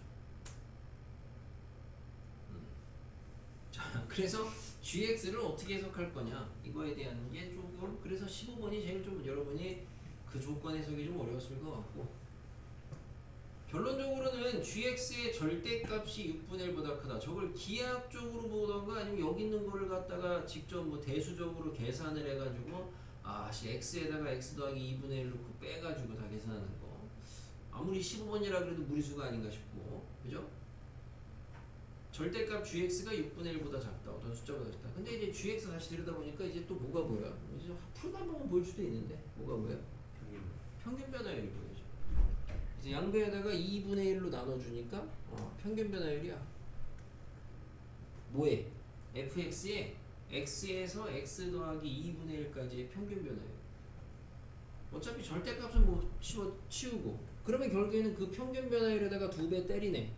자, 그래서 gx를 어떻게 해석할 거냐 이거에 대한 게 조금 그래서 15번이 제일 좀 여러분이 그 조건 해석이 좀 어려웠을 것 같고 결론적으로는 gx의 절대값이 6분의 1보다 크다. 저걸 기하학적으로 보던가 아니면 여기 있는 거를 갖다가 직접 뭐 대수적으로 계산을 해가지고 x에다가 x 더하기 2분의 1 넣고 빼가지고 다 계산하는 거. 아무리 15번이라 그래도 무리수가 아닌가 싶고 그죠? 절대값 gx가 6분의 1보다 작다. 어떤 숫자보다 작다. 근데 이제 gx 다시 들여다보니까 이제 또 뭐가 보여? 이제 풀다 보면 보일 수도 있는데 뭐가 보여? 평균 변화율이 보여요. 이제 양배에다가 2분의 1로 나눠주니까 평균 변화율이야. 뭐에? fx에 x에서 x 더하기 2분의 1까지의 평균 변화율. 어차피 절대값은 뭐 치우고 그러면 결국에는 그 평균 변화율에다가 2배 때리네.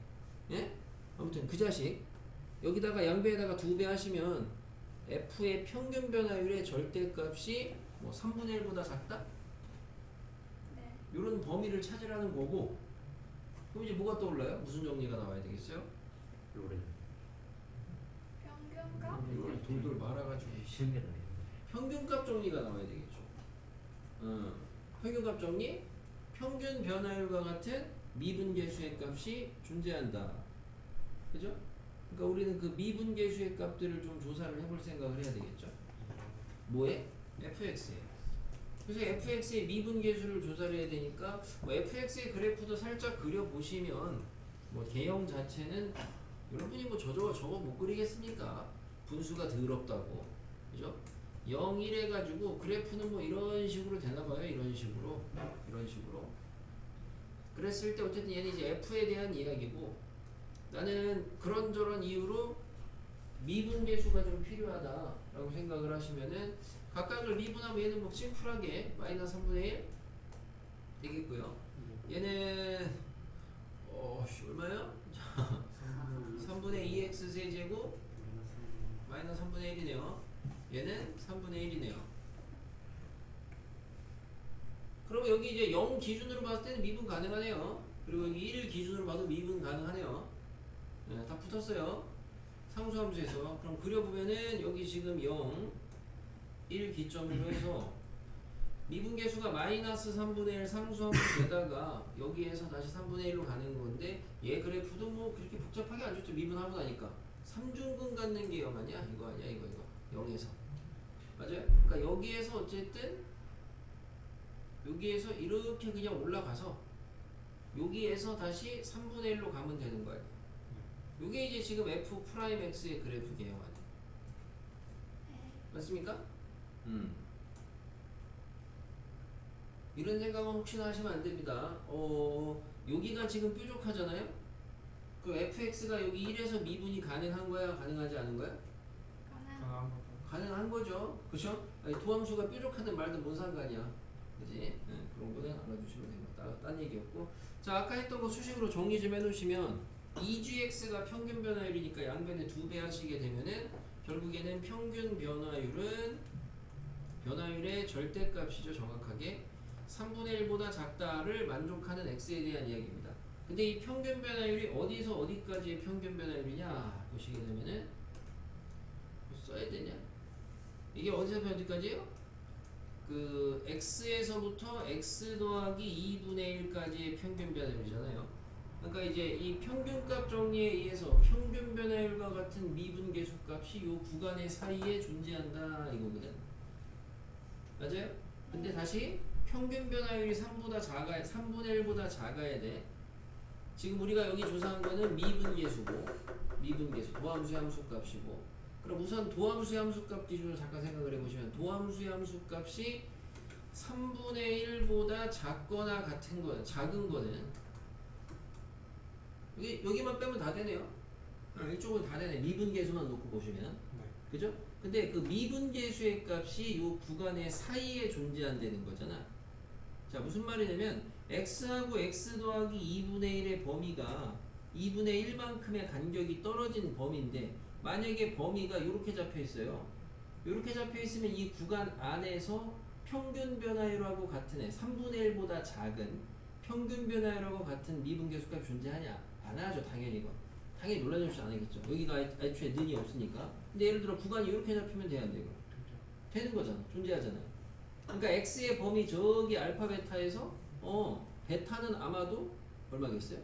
예? 아무튼 그 자식 여기다가 양배에다가 2배 하시면 f의 평균 변화율의 절대값이 뭐 3분의 1보다 작다? 네. 이런 범위를 찾으라는 거고 그럼 이제 뭐가 떠올라요? 무슨 정리가 나와야 되겠어요? 요래 평균값? 이걸 돌돌 말아가지고 쉬운 게 나요. 평균값 정리가 나와야 되겠죠. 평균값 정리 평균 변화율과 같은 미분계수의 값이 존재한다. 그죠? 그러니까 우리는 그 미분계수의 값들을 좀 조사를 해볼 생각을 해야 되겠죠. 뭐에? fx에. 그래서 fx의 미분계수를 조사를 해야 되니까 뭐 fx의 그래프도 살짝 그려보시면 뭐 개형 자체는 여러분이 뭐 저거 못 그리겠습니까? 분수가 더럽다고. 그죠? 0, 1 해가지고 그래프는 뭐 이런 식으로 되나봐요. 이런 식으로. 그랬을 때 어쨌든 얘는 이제 f에 대한 이야기고 나는 그런저런 이유로 미분계수가 좀 필요하다라고 생각을 하시면은 각각을 미분하면 얘는 뭐 심플하게 마이너스 3분의 1 되겠고요. 얘는 얼마야? 3분의 2x 세제곱 마이너스 3분의 1이네요. 얘는 3분의 1이네요. 그러면 여기 이제 0 기준으로 봤을 때는 미분 가능하네요. 그리고 여기 1 기준으로 봐도 미분 가능하네요. 네, 다 붙었어요. 상수함수에서. 그럼 그려보면은 여기 지금 0, 1 기점으로 해서 미분계수가 마이너스 3분의 1 상수함수에다가 여기에서 다시 3분의 1로 가는 건데 얘 그래프도 뭐 그렇게 복잡하게 안 줬죠. 미분하고 나니까 3중근 갖는 게 0 아니야? 이거 아니야? 이거 0에서 맞아요? 그러니까 여기에서 어쨌든 여기에서 이렇게 그냥 올라가서 여기에서 다시 3분의 1로 가면 되는 거예요. 요게 이제 지금 f'x의 그래프 개형 아니에요? 네. 맞습니까? 이런 생각은 혹시나 하시면 안 됩니다. 여기가 지금 뾰족하잖아요? 그 fx가 여기 1에서 미분이 가능한 거야? 가능하지 않은 거야? 가능. 가능한 거죠. 그쵸? 아니, 도함수가 뾰족하든 말든 뭔 상관이야. 그지? 네, 그런 거는 알아두시면 됩니다. 딴 얘기였고. 자, 아까 했던 거 수식으로 정리 좀 해놓으시면 2gx가 평균 변화율이니까 양변에 2배 하시게 되면은 결국에는 평균 변화율의 절대값이죠. 정확하게 3분의 1보다 작다를 만족하는 x에 대한 이야기입니다. 근데 이 평균 변화율이 어디서 어디까지의 평균 변화율이냐 보시게 되면은 뭐 써야 되냐? 이게 어디서 어디까지예요? 그 x에서부터 x 더하기 2분의 1까지의 평균 변화율이잖아요. 그러니까 이제 이 평균값 정리에 의해서 평균 변화율과 같은 미분계수 값이 요 구간의 사이에 존재한다 이거거든. 맞아요? 근데 다시 평균 변화율이 3분의 1보다 작아야 돼. 지금 우리가 여기 조사한 거는 미분계수고, 미분계수 도함수의 함수값이고. 그럼 우선 도함수의 함수값 기준으로 잠깐 생각을 해보시면 도함수의 함수값이 3분의 1보다 작거나 같은 거, 작은 거는 여기만 빼면 다 되네요. 이쪽은 다 되네. 미분계수만 놓고 보시면. 네. 그죠? 근데 그 미분계수의 값이 요 구간의 사이에 존재한다는 거잖아. 자, 무슨 말이냐면 x하고 x 더하기 2분의 1의 범위가 2분의 1만큼의 간격이 떨어진 범위인데 만약에 범위가 이렇게 잡혀 있어요. 이렇게 잡혀 있으면 이 구간 안에서 평균 변화율하고 같은 애, 3분의 1보다 작은 평균 변화율하고 같은 미분계수값 존재하냐? 안 하죠, 당연히 이건. 당연히 논란없이 안 하겠죠. 여기가 애초에 는이 없으니까. 근데 예를 들어 구간이 이렇게 잡히면 돼야 안 돼요? 되는 거잖아. 존재하잖아요. 그러니까 x의 범위 저기 알파 베타에서 베타는 아마도 얼마겠어요?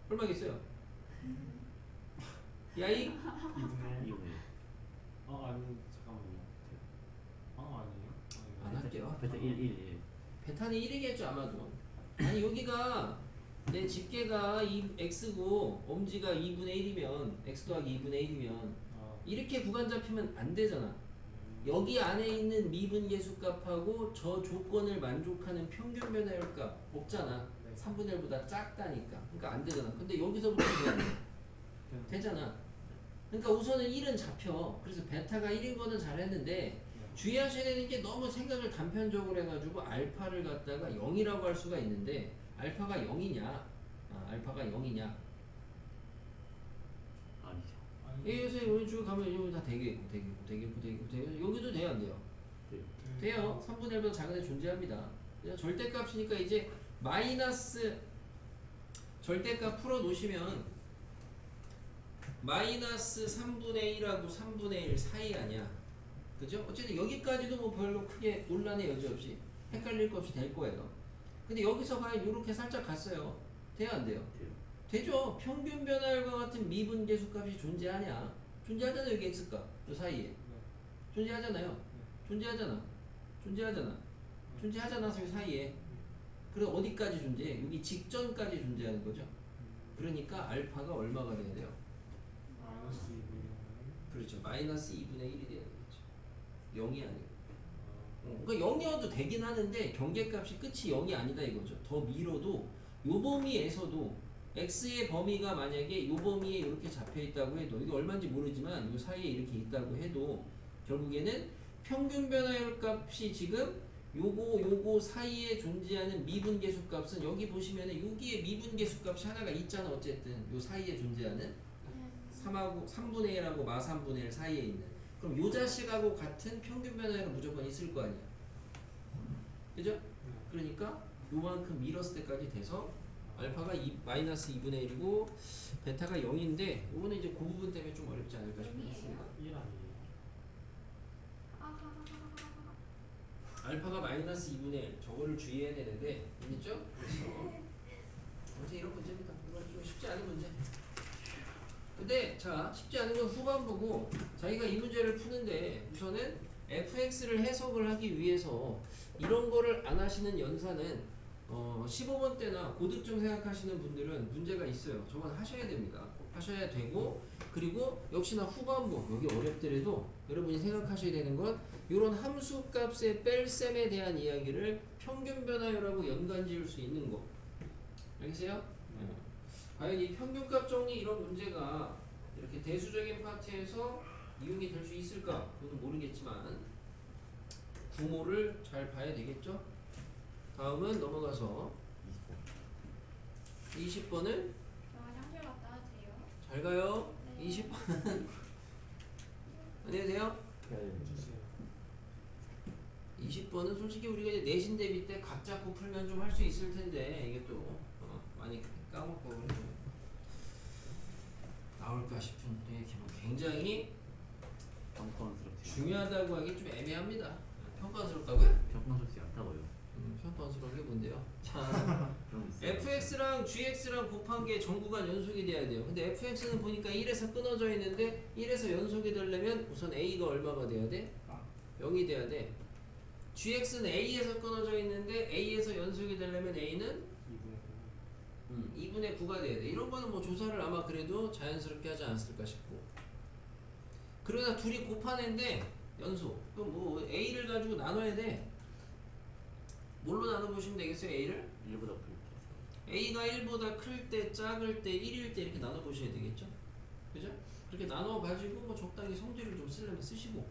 얼마겠어요? 야이? 2분의 1. 이거네. 아니 잠깐만요. 아니에요? 안 할게요. 베타 1, 1, 1. 베타는 1이겠죠 아마도. 아니 여기가 내 집계가 x고 엄지가 2분의 1이면 x 더하기 2분의 1이면 이렇게 구간 잡히면 안 되잖아. 여기 안에 있는 미분계수 값하고 저 조건을 만족하는 평균 변화율 값 없잖아. 네. 3분의 1보다 작다니까. 그러니까 안 되잖아. 근데 여기서부터 돼야 돼. 되잖아. 그러니까 우선은 1은 잡혀. 그래서 베타가 1인 거는 잘했는데 주의하셔야 되는 게 너무 생각을 단편적으로 해가지고 알파를 갖다가 0이라고 할 수가 있는데 알파가 0이냐? 알파가 0이냐? 아니죠. 요새 여기 쭉 가면 여기 다 되겠고 여기도 돼야 안 돼요? 돼요. 3분의 1보다 작은 애 존재합니다. 그냥 절대값이니까 이제 마이너스 절대값 풀어 놓으시면 마이너스 3분의 1하고 3분의 1 사이 아니야. 그죠? 어쨌든 여기까지도 뭐 별로 크게 논란의 여지 없이 헷갈릴 것 없이 될 거예요. 근데 여기서 과연 이렇게 살짝 갔어요. 돼요 안 돼요? 돼요. 되죠. 평균 변화율과 같은 미분계수 값이 존재하냐? 존재하잖아요. 여기 x값 요 사이에 존재하잖아요. 존재하잖아. 존재하잖아. 그 사이에. 그럼 어디까지 존재해? 여기 직전까지 존재하는 거죠. 그러니까 알파가 얼마가 돼야 돼요? 마이너스 2분의 그렇죠. 마이너스 2분의 1이 돼야 되겠죠. 0이 아니고. 그러니까 0이어도 되긴 하는데 경계값이 끝이 0이 아니다 이거죠. 더 밀어도 요 범위에서도 x의 범위가 만약에 요 범위에 이렇게 잡혀 있다고 해도 이게 얼마인지 모르지만 요 사이에 이렇게 있다고 해도 결국에는 평균 변화율 값이 지금 요거 사이에 존재하는 미분계수 값은 여기 보시면은 여기에 미분계수 값이 하나가 있잖아. 어쨌든 요 사이에 존재하는 3분의 1하고 마 3분의 1 사이에 있는. 그럼 요 자식하고 같은 평균 변화율은 무조건 있을 거 아니야. 그죠? 그러니까 요만큼 밀었을 때까지 돼서 알파가 마이너스 2분의 1이고 베타가 0인데 요거는 이제 그 부분 때문에 좀 어렵지 않을까 싶습니다. 1 아니에요? 알파가 마이너스 2분의 1 저거를 주의해야 되는데 알겠죠? 그래서 어제 이런 문제입니다. 이건 좀 쉽지 않은 문제. 근데 자 쉽지 않은 건 후반부고 자기가 이 문제를 푸는데 우선은 fx를 해석을 하기 위해서 이런 거를 안 하시는 연산은 15번 때나 고득점 생각하시는 분들은 문제가 있어요. 저건 하셔야 됩니다. 하셔야 되고 그리고 역시나 후반부 여기 어렵더라도 여러분이 생각하셔야 되는 건 이런 함수값의 뺄셈에 대한 이야기를 평균 변화율하고 연관 지을 수 있는 거. 알겠어요? 과연 이 평균값 정리 이런 문제가 이렇게 대수적인 파트에서 이용이 될 수 있을까? 그건 모르겠지만 구모를 잘 봐야 되겠죠? 다음은 넘어가서 20번을 저 화장실 갔다 와도 돼요? 잘 가요. 네. 20번 안녕히 계세요. 해주세요. 20번은 솔직히 우리가 이제 내신 대비 때 각 잡고 풀면 좀 할 수 있을 텐데 이게 또 많이 까먹고 나올까 싶은데 굉장히 평가원스럽지. 중요하다고 하기 좀 애매합니다. 평가스럽다고요? 평가원스럽지 않다고요. 평가스러운 게 뭔데요? 자, 그런 거 있어요. fx랑 gx랑 곱한 게 정구간 연속이 돼야 돼요. 근데 fx는 보니까 1에서 끊어져 있는데 1에서 연속이 되려면 우선 a가 얼마가 돼야 돼? 0이 돼야 돼. gx는 a에서 끊어져 있는데 a에서 연속이 되려면 a는 2분의 9가 돼야 돼. 이런 거는 뭐 조사를 아마 그래도 자연스럽게 하지 않았을까 싶고. 그러나 둘이 곱한 애인데 연속. 그럼 뭐 a를 가지고 나눠야 돼. 뭘로 나눠보시면 되겠어요? a를? 1보다 클 a가 1보다 클 때, 작을 때, 1일 때 이렇게 나눠보셔야 되겠죠? 그죠? 그렇게 나눠가지고 뭐 적당히 성질을 좀 쓰려면 쓰시고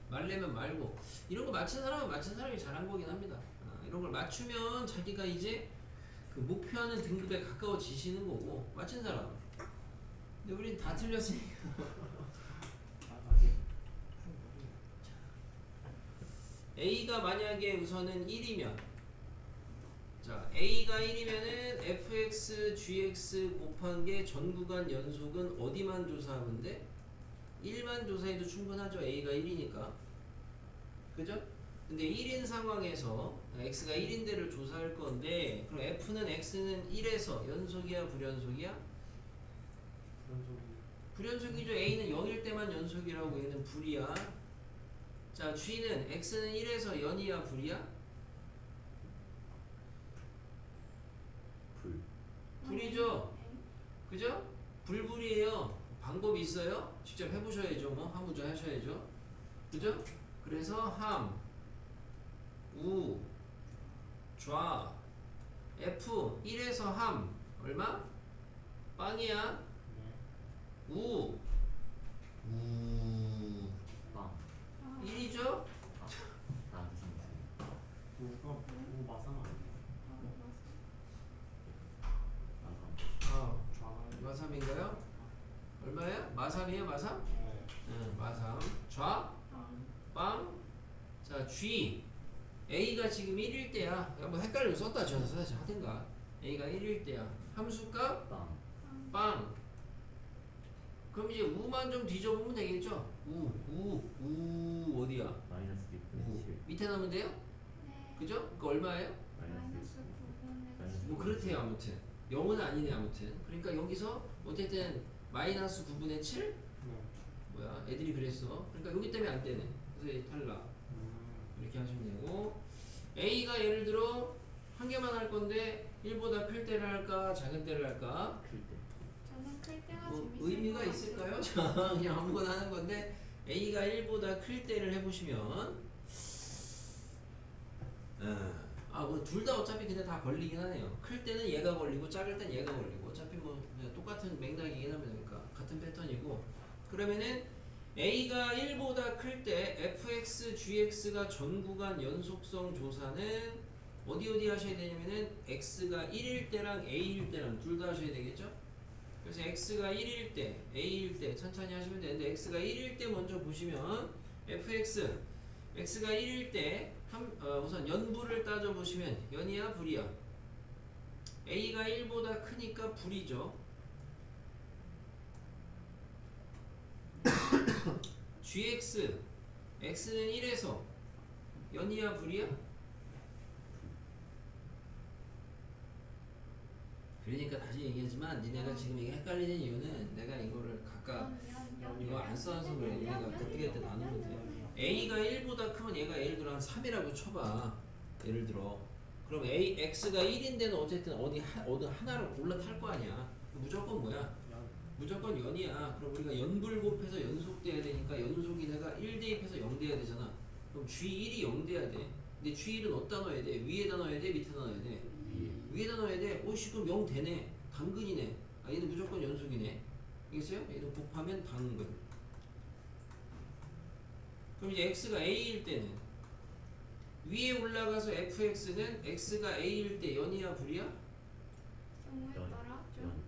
말려면 말고 이런 거 맞힌 사람은 맞힌 사람이 잘한 거긴 합니다. 이런 걸 맞추면 자기가 이제 그 목표하는 등급에 가까워지시는 거고 맞힌 사람 근데 우린 다 틀렸으니까 아직 a가 만약에 우선은 1이면 자 a가 1이면은 fx, gx 곱한 게 전구간 연속은 어디만 조사하면 돼? 1만 조사해도 충분하죠. a가 1이니까 그죠? 근데 1인 상황에서 x가 1인 데를 조사할 건데 그럼 f는 x는 1에서 연속이야 불연속이야? 불연속이죠. a는 0일 때만 연속이라고 얘는 불이야. 자 g는 x는 1에서 연이야 불이야? 불. 불이죠. 그죠? 불불이에요. 방법이 있어요? 직접 해보셔야죠. 뭐 함우자 하셔야죠. 그죠? 그래서 함, 우, 좌, f 1에서 함 얼마? 빵이야. 우, 빵. 1이죠? 다 드시면 우가 우 마상 아니에요? 마삼. 마삼인가요? 얼마야? 마삼이에요? 마삼? 네. 응, 마삼. 좌, 빵. 자, G. A가 지금 1일 때야. 뭐 헷갈리면 썼다 지어서 하든가. A가 1일 때야. 함수값 빵. 빵. 그럼 이제 우만 좀 뒤져보면 되겠죠? 우 어디야? 마이너스 6분의 7. 밑에 넣으면 돼요? 네. 그죠? 그 얼마예요? 마이너스 9분의 마이너스 뭐 그렇대요 아무튼. 0은 아니네 아무튼. 그러니까 여기서 어쨌든 마이너스 9분의 7? 네. 뭐야 애들이 그랬어. 그러니까 여기 때문에 안 되네. 그래서 이 탈락. 이렇게 하시면 되고 A가 예를 들어 한 개만 할 건데 1보다 클 때를 할까 작은 때를 할까? 클 때. 저는 클 때가 뭐 재밌을 의미가 것 있을까요? 자 그냥 아무거나 하는 건데 A가 1보다 클 때를 해보시면 뭐 둘 다 어차피 근데 다 걸리긴 하네요. 클 때는 얘가 걸리고 작을 땐 얘가 걸리고 어차피 뭐 그냥 똑같은 맥락이긴 하니까 같은 패턴이고 그러면은 A가 1보다 클 때 fx, gx가 전구간 연속성 조사는 어디 하셔야 되냐면은 x가 1일 때랑 a일 때랑 둘 다 하셔야 되겠죠? 그래서 x가 1일 때, a일 때 천천히 하시면 되는데 x가 1일 때 먼저 보시면 fx, x가 1일 때 우선 연부를 따져보시면 연이야 불이야? a가 1보다 크니까 불이죠. gx x는 1에서 연이야 불이야? 그러니까 다시 얘기하지만 니네가 지금 이게 헷갈리는 이유는 내가 이거를 각각 이거 안 써서 그래. 니네가 그때 나누면 돼. a가 1보다 크면 얘가 예를 들어 한 3이라고 쳐봐. 예를 들어 그럼 x가 1인데는 어쨌든 어느 하나를 올라탈 거 아니야. 무조건 뭐야? 무조건 연이야. 그럼 우리가 연불 곱해서 연속돼야 되니까 연속이 내가 1 대입해서 0 돼야 되잖아. 그럼 G1이 0 돼야 돼. 근데 G1은 어디다 넣어야 돼? 위에다 넣어야 돼? 밑에다 넣어야 돼? 위에다 넣어야 돼. 오씨 그럼 0 되네. 당근이네. 얘는 무조건 연속이네. 알겠어요? 얘는 곱하면 당근. 그럼 이제 X가 A일 때는 위에 올라가서 fx는 x가 a일 때 연이야 불이야? 경우에 연. 따라 좀 연.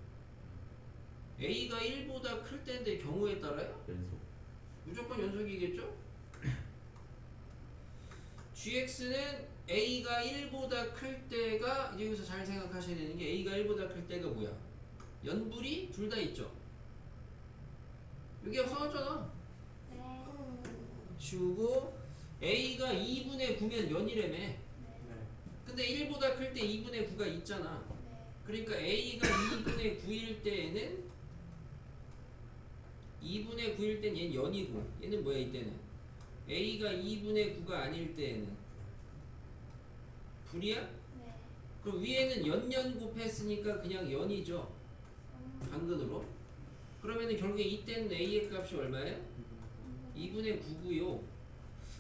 a가 1보다 클 때인데 경우에 따라요? 연속. 무조건 연속이겠죠? gx는 a가 1보다 클 때가 이제 여기서 잘 생각하셔야 되는 게 a가 1보다 클 때가 뭐야? 연불이 둘 다 있죠? 여기가 써놨잖아. 치우고 a가 2분의 9면 연이라며. 네. 네. 근데 1보다 클 때 2분의 9가 있잖아. 네. 그러니까 a가 2분의 9일 때에는 2분의 9일 땐 얘는 연이고 얘는 뭐야 이때는 a가 2분의 9가 아닐 때에는 불이야? 네. 그럼 위에는 연 곱했으니까 그냥 연이죠. 당근으로. 그러면은 결국에 이때는 a의 값이 얼마예요? 2분의 9고요.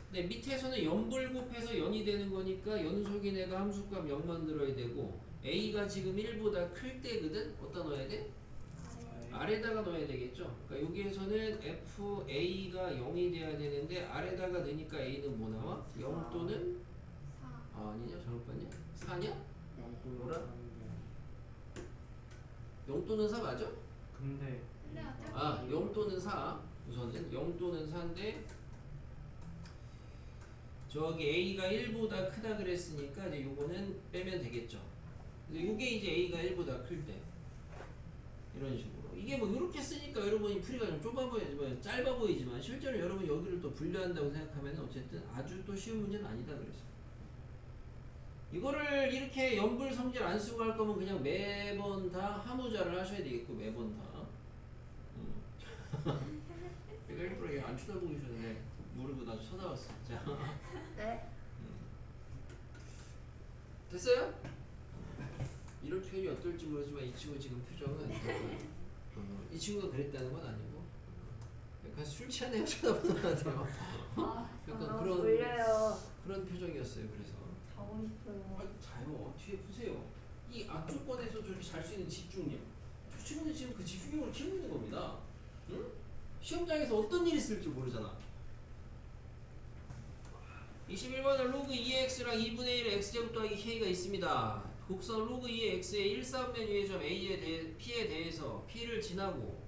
근데 밑에서는 연불 곱해서 연이 되는 거니까 연속인애가 함수값 0 만들어야 되고 a가 지금 1보다 클 때거든? 어디다 넣어야 돼? 아래다가 넣어야 되겠죠. 그러니까 여기에서는 FA가 0이 돼야 되는데 아래다가 넣으니까 A는 뭐 나와? 0 또는 4. 아니냐? 잘못 봤냐? 4냐? 뭐라? 네. 0 또는 4 맞아? 근데 근데 어차피 0 또는 4 우선은 0 또는 4인데 저기 A가 1보다 크다 그랬으니까 이제 요거는 빼면 되겠죠. 근데 요게 이제 A가 1보다 클 때 이런 식으로 이게 뭐 이렇게 쓰니까 여러분이 풀이가 좀 좁아 보이지만 짧아 보이지만 실제로 여러분 여기를 또 분류한다고 생각하면 어쨌든 아주 또 쉬운 문제는 아니다 그랬어. 이거를 이렇게 연불 성질 안 쓰고 할 거면 그냥 매번 다 하무자를 하셔야 되겠고 매번 다. 내가 일부러 이렇게 안 쳐다보고 있었는데 모르고 나도 쳐다봤어. 자. 네. 됐어요? 이런 표현이 어떨지 모르지만 이 친구 지금 표정은 이 친구가 그랬다는 건 아니고 약간 술 취한 애가 쳐다보는 것 같아요. 약간 그런 그런 표정이었어요. 그래서 자고 싶어요. 자요 뒤에 보세요. 이 악조건에서 저렇게 잘 수 있는 집중력. 저 친구는 지금 그 집중력을 키우고 있는 겁니다. 응? 시험장에서 어떤 일이 있을지 모르잖아. 21번은 로그 2x랑 2분의 1의 x제곱 더하기 k가 있습니다. 곡선 로그 2의 x의 1사분면 위의 점 a에 대해 p에 대해서 p를 지나고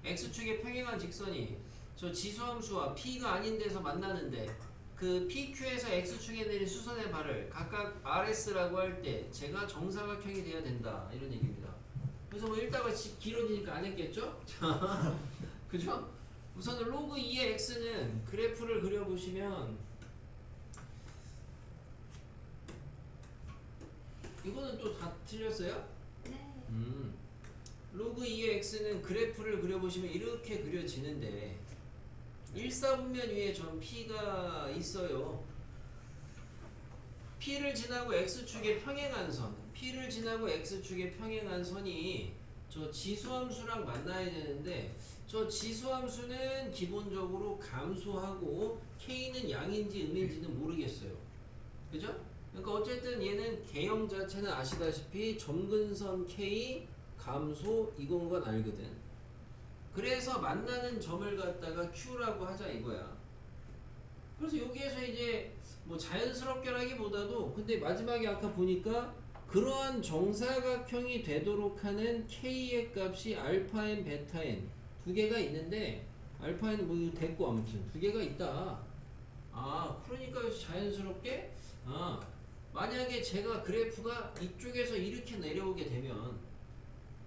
x축의 평행한 직선이 저 지수함수와 p가 아닌 데서 만나는데 그 pq에서 x축에 내린 수선의 발을 각각 rs라고 할 때 제가 정사각형이 돼야 된다 이런 얘기입니다. 그래서 뭐 읽다가 길어지니까 안 했겠죠? 그죠? 우선은 로그 2의 x는 그래프를 그려보시면 이거는 또 다 틀렸어요? 네. 로그 2의 x는 그래프를 그려보시면 이렇게 그려지는데 1사분면 위에 점 P가 있어요. P를 지나고 X축의 평행한 선 P를 지나고 X축의 평행한 선이 저 지수함수랑 만나야 되는데 저 지수함수는 기본적으로 감소하고 K는 양인지 음인지는 모르겠어요. 그죠? 그러니까 어쨌든 얘는 개형 자체는 아시다시피 점근선 K 감소 이건 건 알거든. 그래서 만나는 점을 갖다가 Q라고 하자 이거야. 그래서 여기에서 이제 뭐 자연스럽게라기보다도 근데 마지막에 아까 보니까 그러한 정사각형이 되도록 하는 K의 값이 알파 n, 베타 n 두 개가 있는데 알파 n 뭐 이거 됐고 아무튼 두 개가 있다. 아 그러니까 자연스럽게 만약에 제가 그래프가 이쪽에서 이렇게 내려오게 되면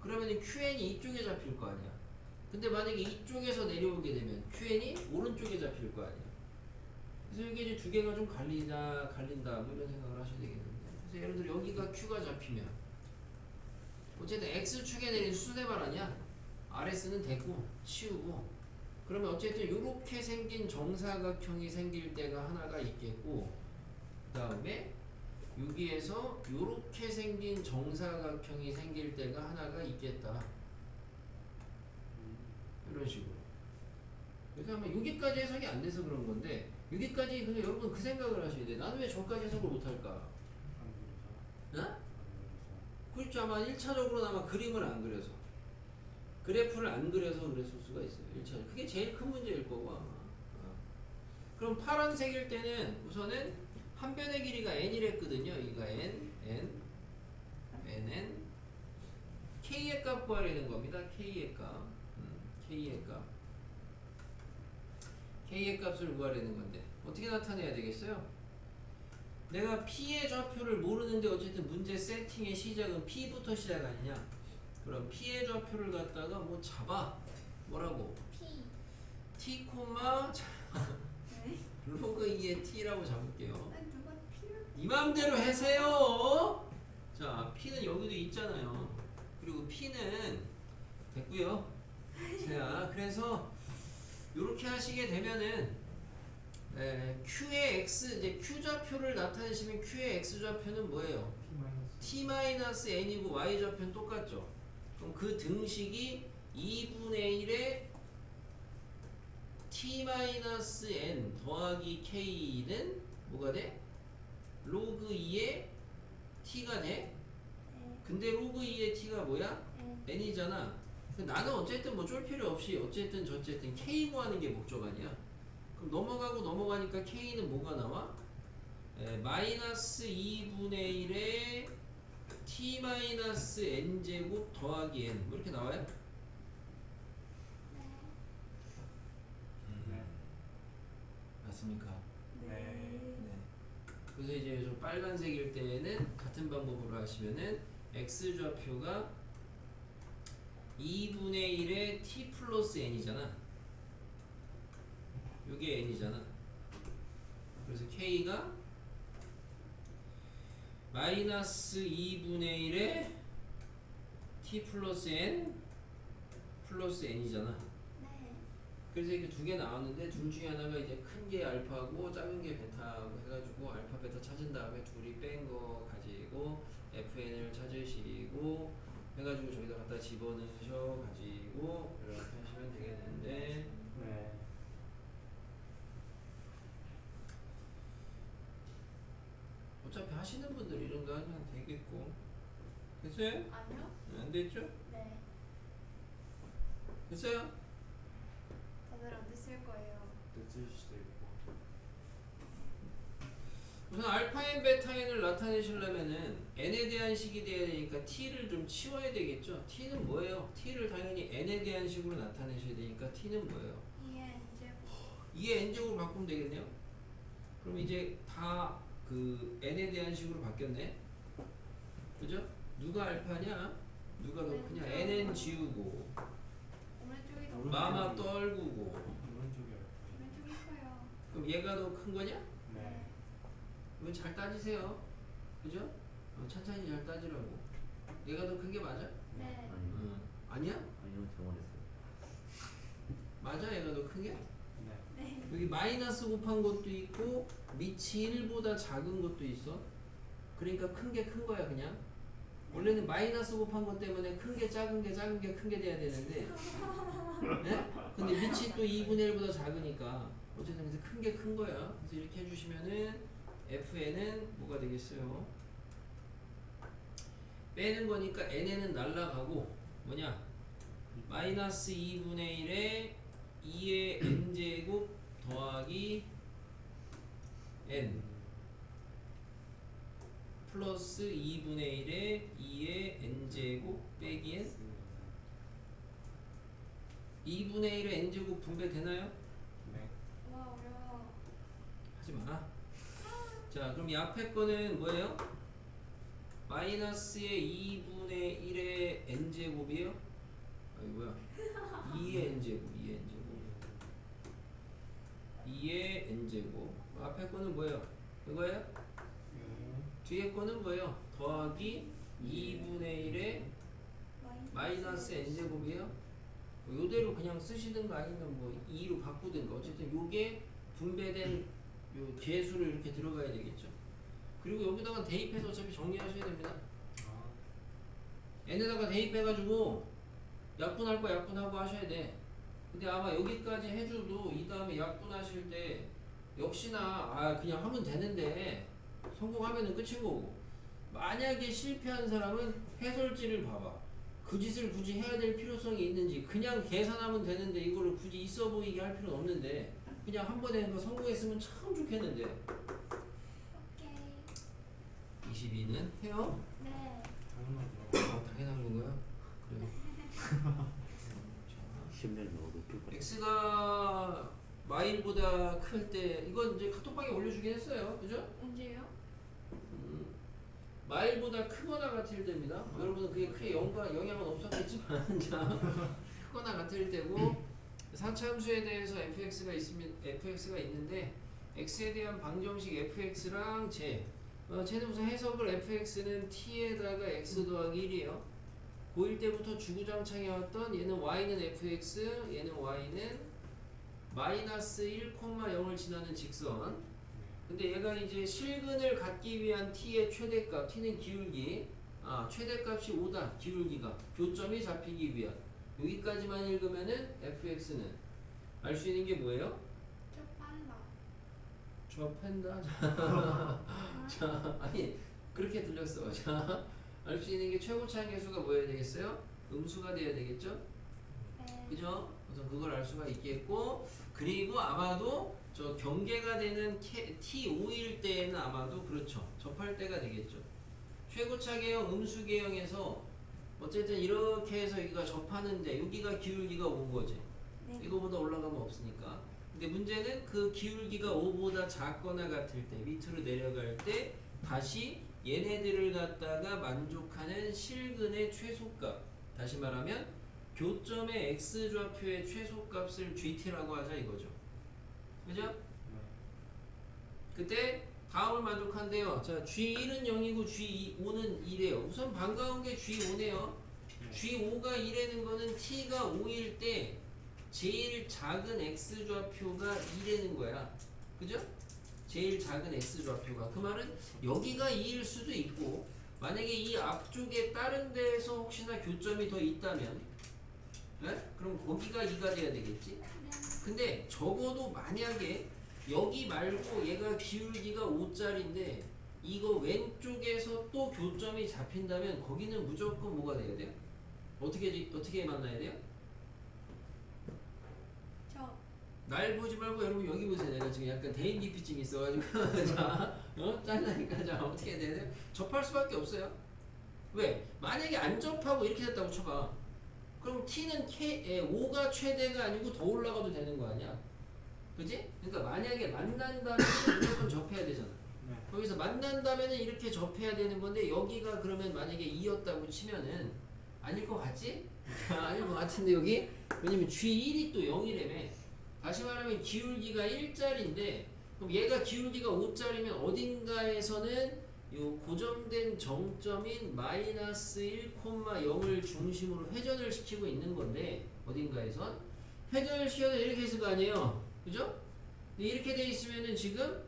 그러면 QN이 이쪽에 잡힐 거 아니야. 근데 만약에 이쪽에서 내려오게 되면 QN이 오른쪽에 잡힐 거 아니야. 그래서 여기 이제 두 개가 좀 갈린다 뭐 이런 생각을 하셔야 되겠는데. 그래서 예를 들어 여기가 Q가 잡히면 어쨌든 X축에 내린 수세발 아니야. RS는 됐고 치우고 그러면 어쨌든 요렇게 생긴 정사각형이 생길 때가 하나가 있겠고 그 다음에 여기에서 요렇게 생긴 정사각형이 생길 때가 하나가 있겠다. 이런 식으로. 그래서 아마 여기까지 해석이 안 돼서 그런 건데 여기까지 근데 여러분 그 생각을 하셔야 돼. 나는 왜 저까지 해석을 못할까? 어? 그렇죠. 아마 1차적으로는 아마 그림을 안 그려서 그래프를 안 그려서 그랬을 수가 있어요. 1차적으로. 그게 제일 큰 문제일 거고 아마. 그럼 파란색일 때는 우선은 한 변의 길이가 n이랬거든요. 이가 n, nn k의 값 구하려는 겁니다. k의 값. k의 값. k의 값을 구하려는 건데 어떻게 나타내야 되겠어요? 내가 p의 좌표를 모르는데 어쨌든 문제 세팅의 시작은 p부터 시작 아니냐? 그럼 p의 좌표를 갖다가 뭐 잡아. 뭐라고? P. t, 네? 로그 2의 t라고 잡을게요. 아니 누가 피를 이 맘대로 하세요. 자, p는 여기도 있잖아요. 그리고 p는 됐고요. 자, 그래서 이렇게 하시게 되면은 q의 x 이제 q 좌표를 나타내시면 q의 x 좌표는 뭐예요? P t 마이너스 n이고 y 좌표는 똑같죠. 그럼 그 등식이 2분의 1의 t-n 더하기 k는 뭐가 돼? 로그 2의 t가 돼? 네. 근데 로그 2의 t가 뭐야? 네. n이잖아. 나는 어쨌든 뭐 쫄 필요 없이 어쨌든 저쨌든 k 구하는 게 목적 아니야. 그럼 넘어가고 넘어가니까 k는 뭐가 나와? 마이너스 2분의 1의 t-n 제곱 더하기 n 뭐 이렇게 나와요? 네. 맞습니까? 네. 네. 그래서 이제 좀 빨간색일 때에는 같은 방법으로 하시면은 x 좌표가 2분의 1의 t 플러스 n이잖아. 요게 n이잖아. 그래서 k가 마이너스 2분의 1의 t 플러스 n 플러스 n이잖아. 네. 그래서 이렇게 두 개 나왔는데 둘 중에 하나가 이제 큰 게 알파고 작은 게 베타고 해가지고 알파 베타 찾은 다음에 둘이 뺀 거 가지고 fn을 찾으시고 해가지고 저기다 갖다 집어넣으셔 가지고 이렇게 하시면 되겠는데 네. 어차피 하시는 분들 이런 거 하면 되겠고 됐어요? 아니요? 안 됐죠? 네. 됐어요? 다들 안 됐을 거예요. 뜻일 수도 있고. 우선 알파인 베타인을 나타내시려면은 n에 대한 식이 돼야 되니까 t를 좀 치워야 되겠죠. t는 뭐예요? t를 당연히 n에 대한 식으로 나타내셔야 되니까 t는 뭐예요? 이해 이제 2의 n제곱으로 바꾸면 되겠네요. 그럼 이제 다 그 n에 대한 식으로 바뀌었네. 그죠? 누가 알파냐? 누가 더 크냐? nn 지우고 오른쪽이 더 오른쪽. 마마 떨구고 오른쪽이 알파. 오른쪽이 커요. 그럼 얘가 더 큰 거냐? 네. 이건 잘 따지세요. 그죠? 천천히 잘 따지라고. 얘가 더 큰 게 맞아? 네. 아니요. 아니야? 아니요, 잘못했어요. 맞아? 얘가 더 큰 게? 네. 네. 여기 마이너스 곱한 것도 있고 밑이 1보다 작은 것도 있어. 그러니까 큰 게 큰 거야 그냥. 원래는 마이너스 곱한 것 때문에 큰 게 작은 게 작은 게 큰 게 돼야 되는데 네? 근데 밑이 또 2분의 1보다 작으니까 어쨌든 그래서 큰 게 큰 거야. 그래서 이렇게 해주시면은 fn은 뭐가 되겠어요? 빼는 거니까 n에는 날라가고 뭐냐? 마이너스 2분의 1에 2의 n제곱 더하기 n 플러스 2분의 1에 2의 n제곱 빼기 n 2분의 1의 n제곱 분배되나요? 네. 와 어려워. 하지 마. 자, 그럼 이 앞에 거는 뭐예요? 마이너스의 2분의 1의 n제곱이에요? 아니 뭐야? 2의 n제곱, 2의 n제곱. 2의 n제곱. 앞에 거는 뭐예요? 이거예요? 네. 뒤에 거는 뭐예요? 더하기 2분의 1의 마이너스 n제곱이에요? 요대로 그냥 쓰시든가 아니면 뭐 2로 바꾸든가 어쨌든 요게 분배된 요 개수를 이렇게 들어가야 되겠죠. 그리고 여기다가 대입해서 어차피 정리하셔야 됩니다. 아. n에다가 대입해가지고 약분할 거 약분하고 하셔야 돼. 근데 아마 여기까지 해줘도 이 다음에 약분하실 때 역시나 그냥 하면 되는데 성공하면은 끝인 거고, 만약에 실패한 사람은 해설지를 봐봐. 그 짓을 굳이 해야 될 필요성이 있는지. 그냥 계산하면 되는데 이거를 굳이 있어 보이게 할 필요는 없는데 그냥 한 번에 그 성공했으면 참 좋겠는데. 오케이. 22는 해요? 네. 당연하죠. 당연한 건가요? 그래요. 10년 넘었을 거예요. x가 마일보다 클 때 이건 이제 카톡방에 올려주긴 했어요. 그죠? 언제요? 마일보다 크거나 같을 때입니다. 여러분은 그게 크게 영향은 없었겠지만 자, 크거나 같을 때고 4차 함수에 대해서 fx가 있으면 fx가 있는데 x에 대한 방정식 fx랑 쟤는 우선 해석을 fx는 t에다가 x 더하기 1이에요. 고1 때부터 주구장창 해왔던 얘는 y는 fx, 얘는 y는 마이너스 1,0을 지나는 직선. 근데 얘가 이제 실근을 갖기 위한 t의 최대값, t는 기울기, 최대값이 5다, 기울기가 교점이 잡히기 위한. 여기까지만 읽으면은 fx는 알 수 있는 게 뭐예요? 저 판다. 저 펜다. 자, 아니 그렇게 들렸어. 자, 알 수 있는 게 최고차항 계수가 뭐여야 되겠어요? 음수가 돼야 되겠죠? 네. 그죠? 우선 그걸 알 수가 있겠고, 그리고 아마도 저 경계가 되는 T5일 때에는 아마도 그렇죠. 접할 때가 되겠죠. 최고차 계형, 음수 계형에서 어쨌든 이렇게 해서 여기가 접하는데 여기가 기울기가 5인 거지. 네. 이거보다 올라가면 없으니까. 근데 문제는 그 기울기가 5보다 작거나 같을 때, 밑으로 내려갈 때 다시 얘네들을 갖다가 만족하는 실근의 최소값, 다시 말하면 교점의 x좌표의 최소값을 GT라고 하자 이거죠. 그죠? 그때 다음을 만족한대요. 자, G1은 0이고 G5는 1이에요. 우선 반가운 게 G5네요. G5가 1이라는 거는 T가 5일 때 제일 작은 x좌표가 2라는 거야. 그죠? 제일 작은 x좌표가. 그 말은 여기가 2일 수도 있고, 만약에 이 앞쪽에 다른 데에서 혹시나 교점이 더 있다면, 네? 그럼 거기가 2가 돼야 되겠지? 근데 적어도 만약에 여기 말고 얘가 기울기가 5짜리인데 이거 왼쪽에서 또 교점이 잡힌다면 거기는 무조건 뭐가 돼야 돼요? 어떻게 만나야 돼요? 저 날 보지 말고 여러분 여기 보세요. 내가 지금 약간 대인기피증이 있어가지고 자, 짠나니까 자 어떻게 해야 돼요? 접할 수밖에 없어요. 왜? 만약에 안 접하고 이렇게 됐다고 쳐봐. 그럼 T는 5가 최대가 아니고 더 올라가도 되는 거 아니야? 그지? 그러니까 만약에 만난다면 무조건 접해야 되잖아. 네. 거기서 만난다면은 이렇게 접해야 되는 건데 여기가 그러면 만약에 2였다고 치면은 아닐 것 같지? 아닐 것 같은데 여기? 왜냐면 G1이 또 0이라며. 다시 말하면 기울기가 1짜리인데 그럼 얘가 기울기가 5짜리면 어딘가에서는 요 고정된 정점인 마이너스 1,0을 중심으로 회전을 시키고 있는 건데 어딘가에선 회전을 시켜서 이렇게 있을 거 아니에요. 그죠? 근데 이렇게 돼 있으면은 지금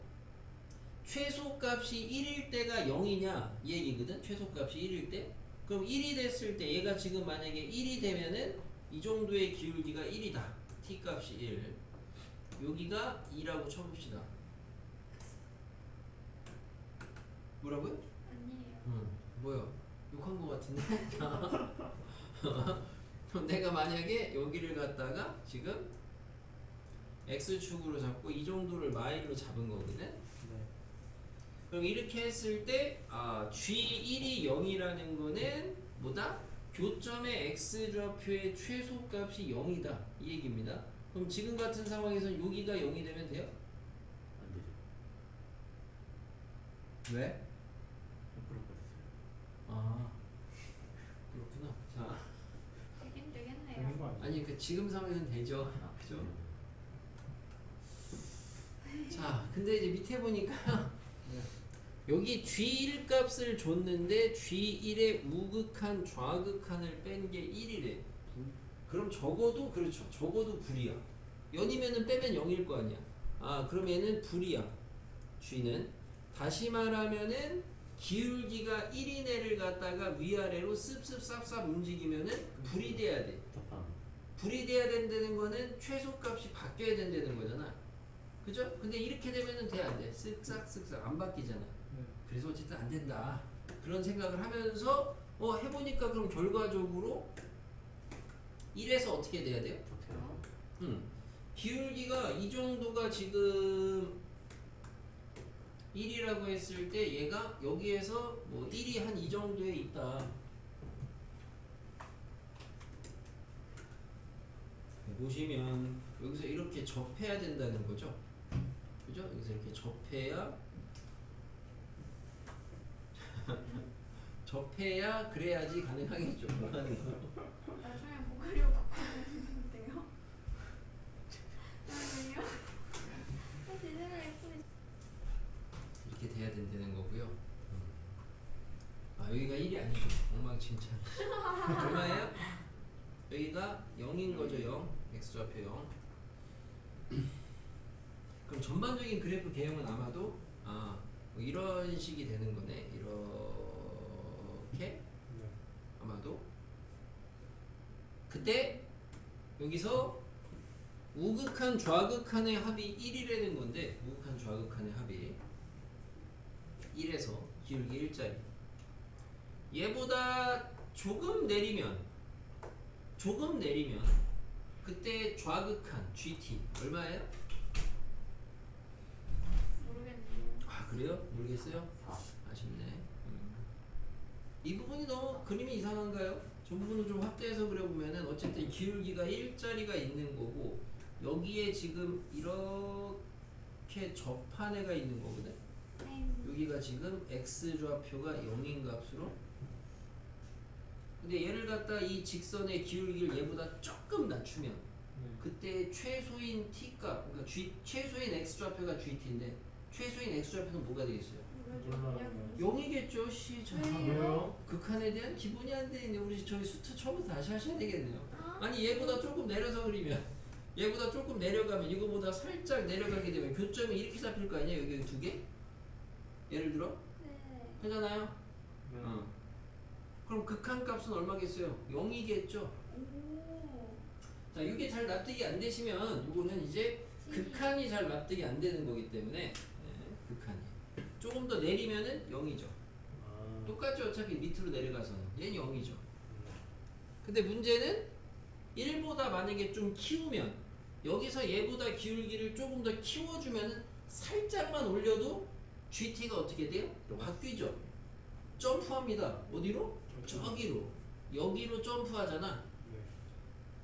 최소값이 1일 때가 0이냐 이 얘기거든. 최소값이 1일 때. 그럼 1이 됐을 때 얘가 지금 만약에 1이 되면은 이 정도의 기울기가 1이다. t값이 1. 여기가 2라고 쳐봅시다. 뭐라고요? 아니에요. 뭐요? 욕한 거 같은데? 그럼 내가 만약에 여기를 갖다가 지금 x축으로 잡고 이 정도를 마일로 잡은 거거든? 네. 그럼 이렇게 했을 때 G1이 0이라는 거는 뭐다? 교점의 x좌표의 최소값이 0이다 이 얘기입니다. 그럼 지금 같은 상황에서 여기가 0이 되면 돼요? 안 되죠. 왜? 그럴 것 같았어요. 아 그렇구나. 자 되긴 되겠네요. 되는 거 아니에요? 아니 그 지금 상황에는 되죠. 그죠? 자 근데 이제 밑에 보니까 여기 G1 값을 줬는데 G1의 우극한 좌극한을 뺀 게 1이래. 그럼 적어도 그렇죠. 적어도 불이야. 연이면은 빼면 0일 거 아니야. 그럼 얘는 불이야. G는 다시 말하면은 기울기가 1인 애를 갖다가 위아래로 습습 움직이면은 불이 돼야 돼. 접한. 불이 돼야 된다는 거는 최소값이 바뀌어야 된다는 거잖아. 그죠? 근데 이렇게 되면은 돼 안 돼? 쓱싹 안 바뀌잖아. 네. 그래서 어쨌든 안 된다. 그런 생각을 하면서 해보니까 그럼 결과적으로 1에서 어떻게 돼야 돼요? 접해요. 기울기가 이 정도가 지금 1이라고 했을 때 얘가 여기에서 뭐 1이 한 이 정도에 있다. 보시면 여기서 이렇게 접해야 된다는 거죠. 그죠? 여기서 이렇게 접해야 접해야 그래야지 가능하겠죠. 하는 거. 나중에 뭐 그려고 하는데요? 아니요. 제대로 예쁘게 돼야 된다는 거고요. 아 여기가 1이 아니고 엉망진창. 얼마예요? 여기가 0인 거죠. 0 x좌표 0. 그럼 전반적인 그래프 개형은 아마도 뭐 이런 식이 되는 거네. 이렇게 네. 아마도 그때 여기서 우극한 좌극한의 합이 1이라는 건데, 우극한 좌극한의 합이 1에서 기울기 1짜리. 얘보다 조금 내리면 그때 좌극한 GT 얼마예요? 모르겠네요. 아 그래요? 모르겠어요? 4. 아쉽네. 이 부분이 너무 그림이 이상한가요? 저 부분을 좀 확대해서 그려보면은 어쨌든 기울기가 1짜리가 있는 거고, 여기에 지금 이렇게 접한 애가 있는 거거든. 여기가 지금 x좌표가 0인 값으로, 근데 얘를 갖다 이 직선의 기울기를 얘보다 조금 낮추면 네. 그때 최소인 t값, 그러니까 최소인 x좌표가 gt인데 최소인 x좌표는 뭐가 되겠어요? 그냥 0이겠죠. 씨, 저 왜요? 극한에 대한 기본이 안 돼 있네. 우리 저희 수트 처음부터 다시 하셔야 되겠네요. 아, 아니 얘보다 조금 내려서 그리면, 얘보다 조금 내려가면 이거보다 살짝 내려가게 되면 교점이 이렇게 잡힐 거 아니야? 여기 두 개? 예를 들어? 네. 하잖아요. 네. 그럼 극한 값은 얼마겠어요? 0이겠죠. 오. 자, 이게 잘 납득이 안 되시면 이거는 이제 극한이 잘 납득이 안 되는 거기 때문에, 극한이 조금 더 내리면은 0이죠. 똑같이 어차피 밑으로 내려가서는 얘는 0이죠. 근데 문제는 1보다 만약에 좀 키우면, 여기서 얘보다 기울기를 조금 더 키워주면은 살짝만 올려도 GT가 어떻게 돼요? 바뀌죠. 점프합니다. 어디로? 저기로. 여기로 점프하잖아. 네.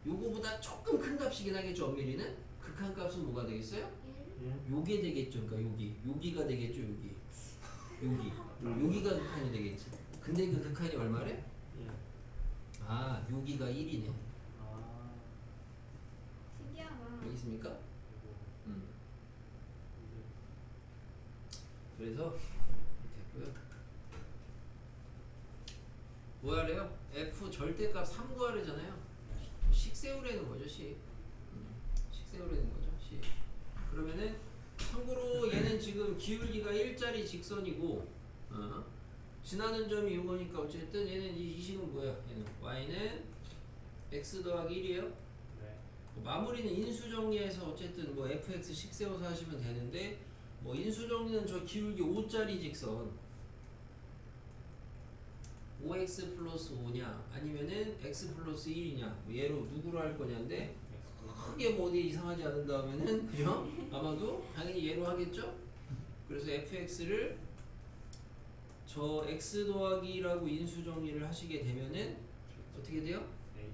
요거보다 조금 큰 값이긴 하겠죠. 엄밀히는 극한 값은 뭐가 되겠어요? 1. 예? 요게 되겠죠. 그러니까 여기가 되겠죠. 여기가 극한이 되겠지. 근데 그 극한이 얼마래? 예. 아, 여기가 1이네. 아. 신기하다. 여기 있습니까? 이거 이제 그래서 이렇게 했고요. 뭐 하래요? F 절대값 3 구하래잖아요. 식 세우라는 거죠. 식 세우라는 거죠. 식. 그러면은 참고로 얘는 지금 기울기가 1짜리 직선이고, 지나는 점이 이거니까 어쨌든 얘는 이 식은 뭐야? 얘는 y는 x 더하기 1이에요. 네. 마무리는 인수 정리해서 어쨌든 뭐 fx 식 세워서 하시면 되는데, 뭐 인수 정리는 저 기울기 5짜리 직선 5x 플러스 5냐 아니면은 x 플러스 1이냐, 얘로 누구로 할 거냐인데, 크게 뭐 어디 이상하지 않은다 하면은 그죠? 아마도 당연히 얘로 하겠죠? 그래서 fx를 저 x 더하기라고 인수 정리를 하시게 되면은 어떻게 돼요? A.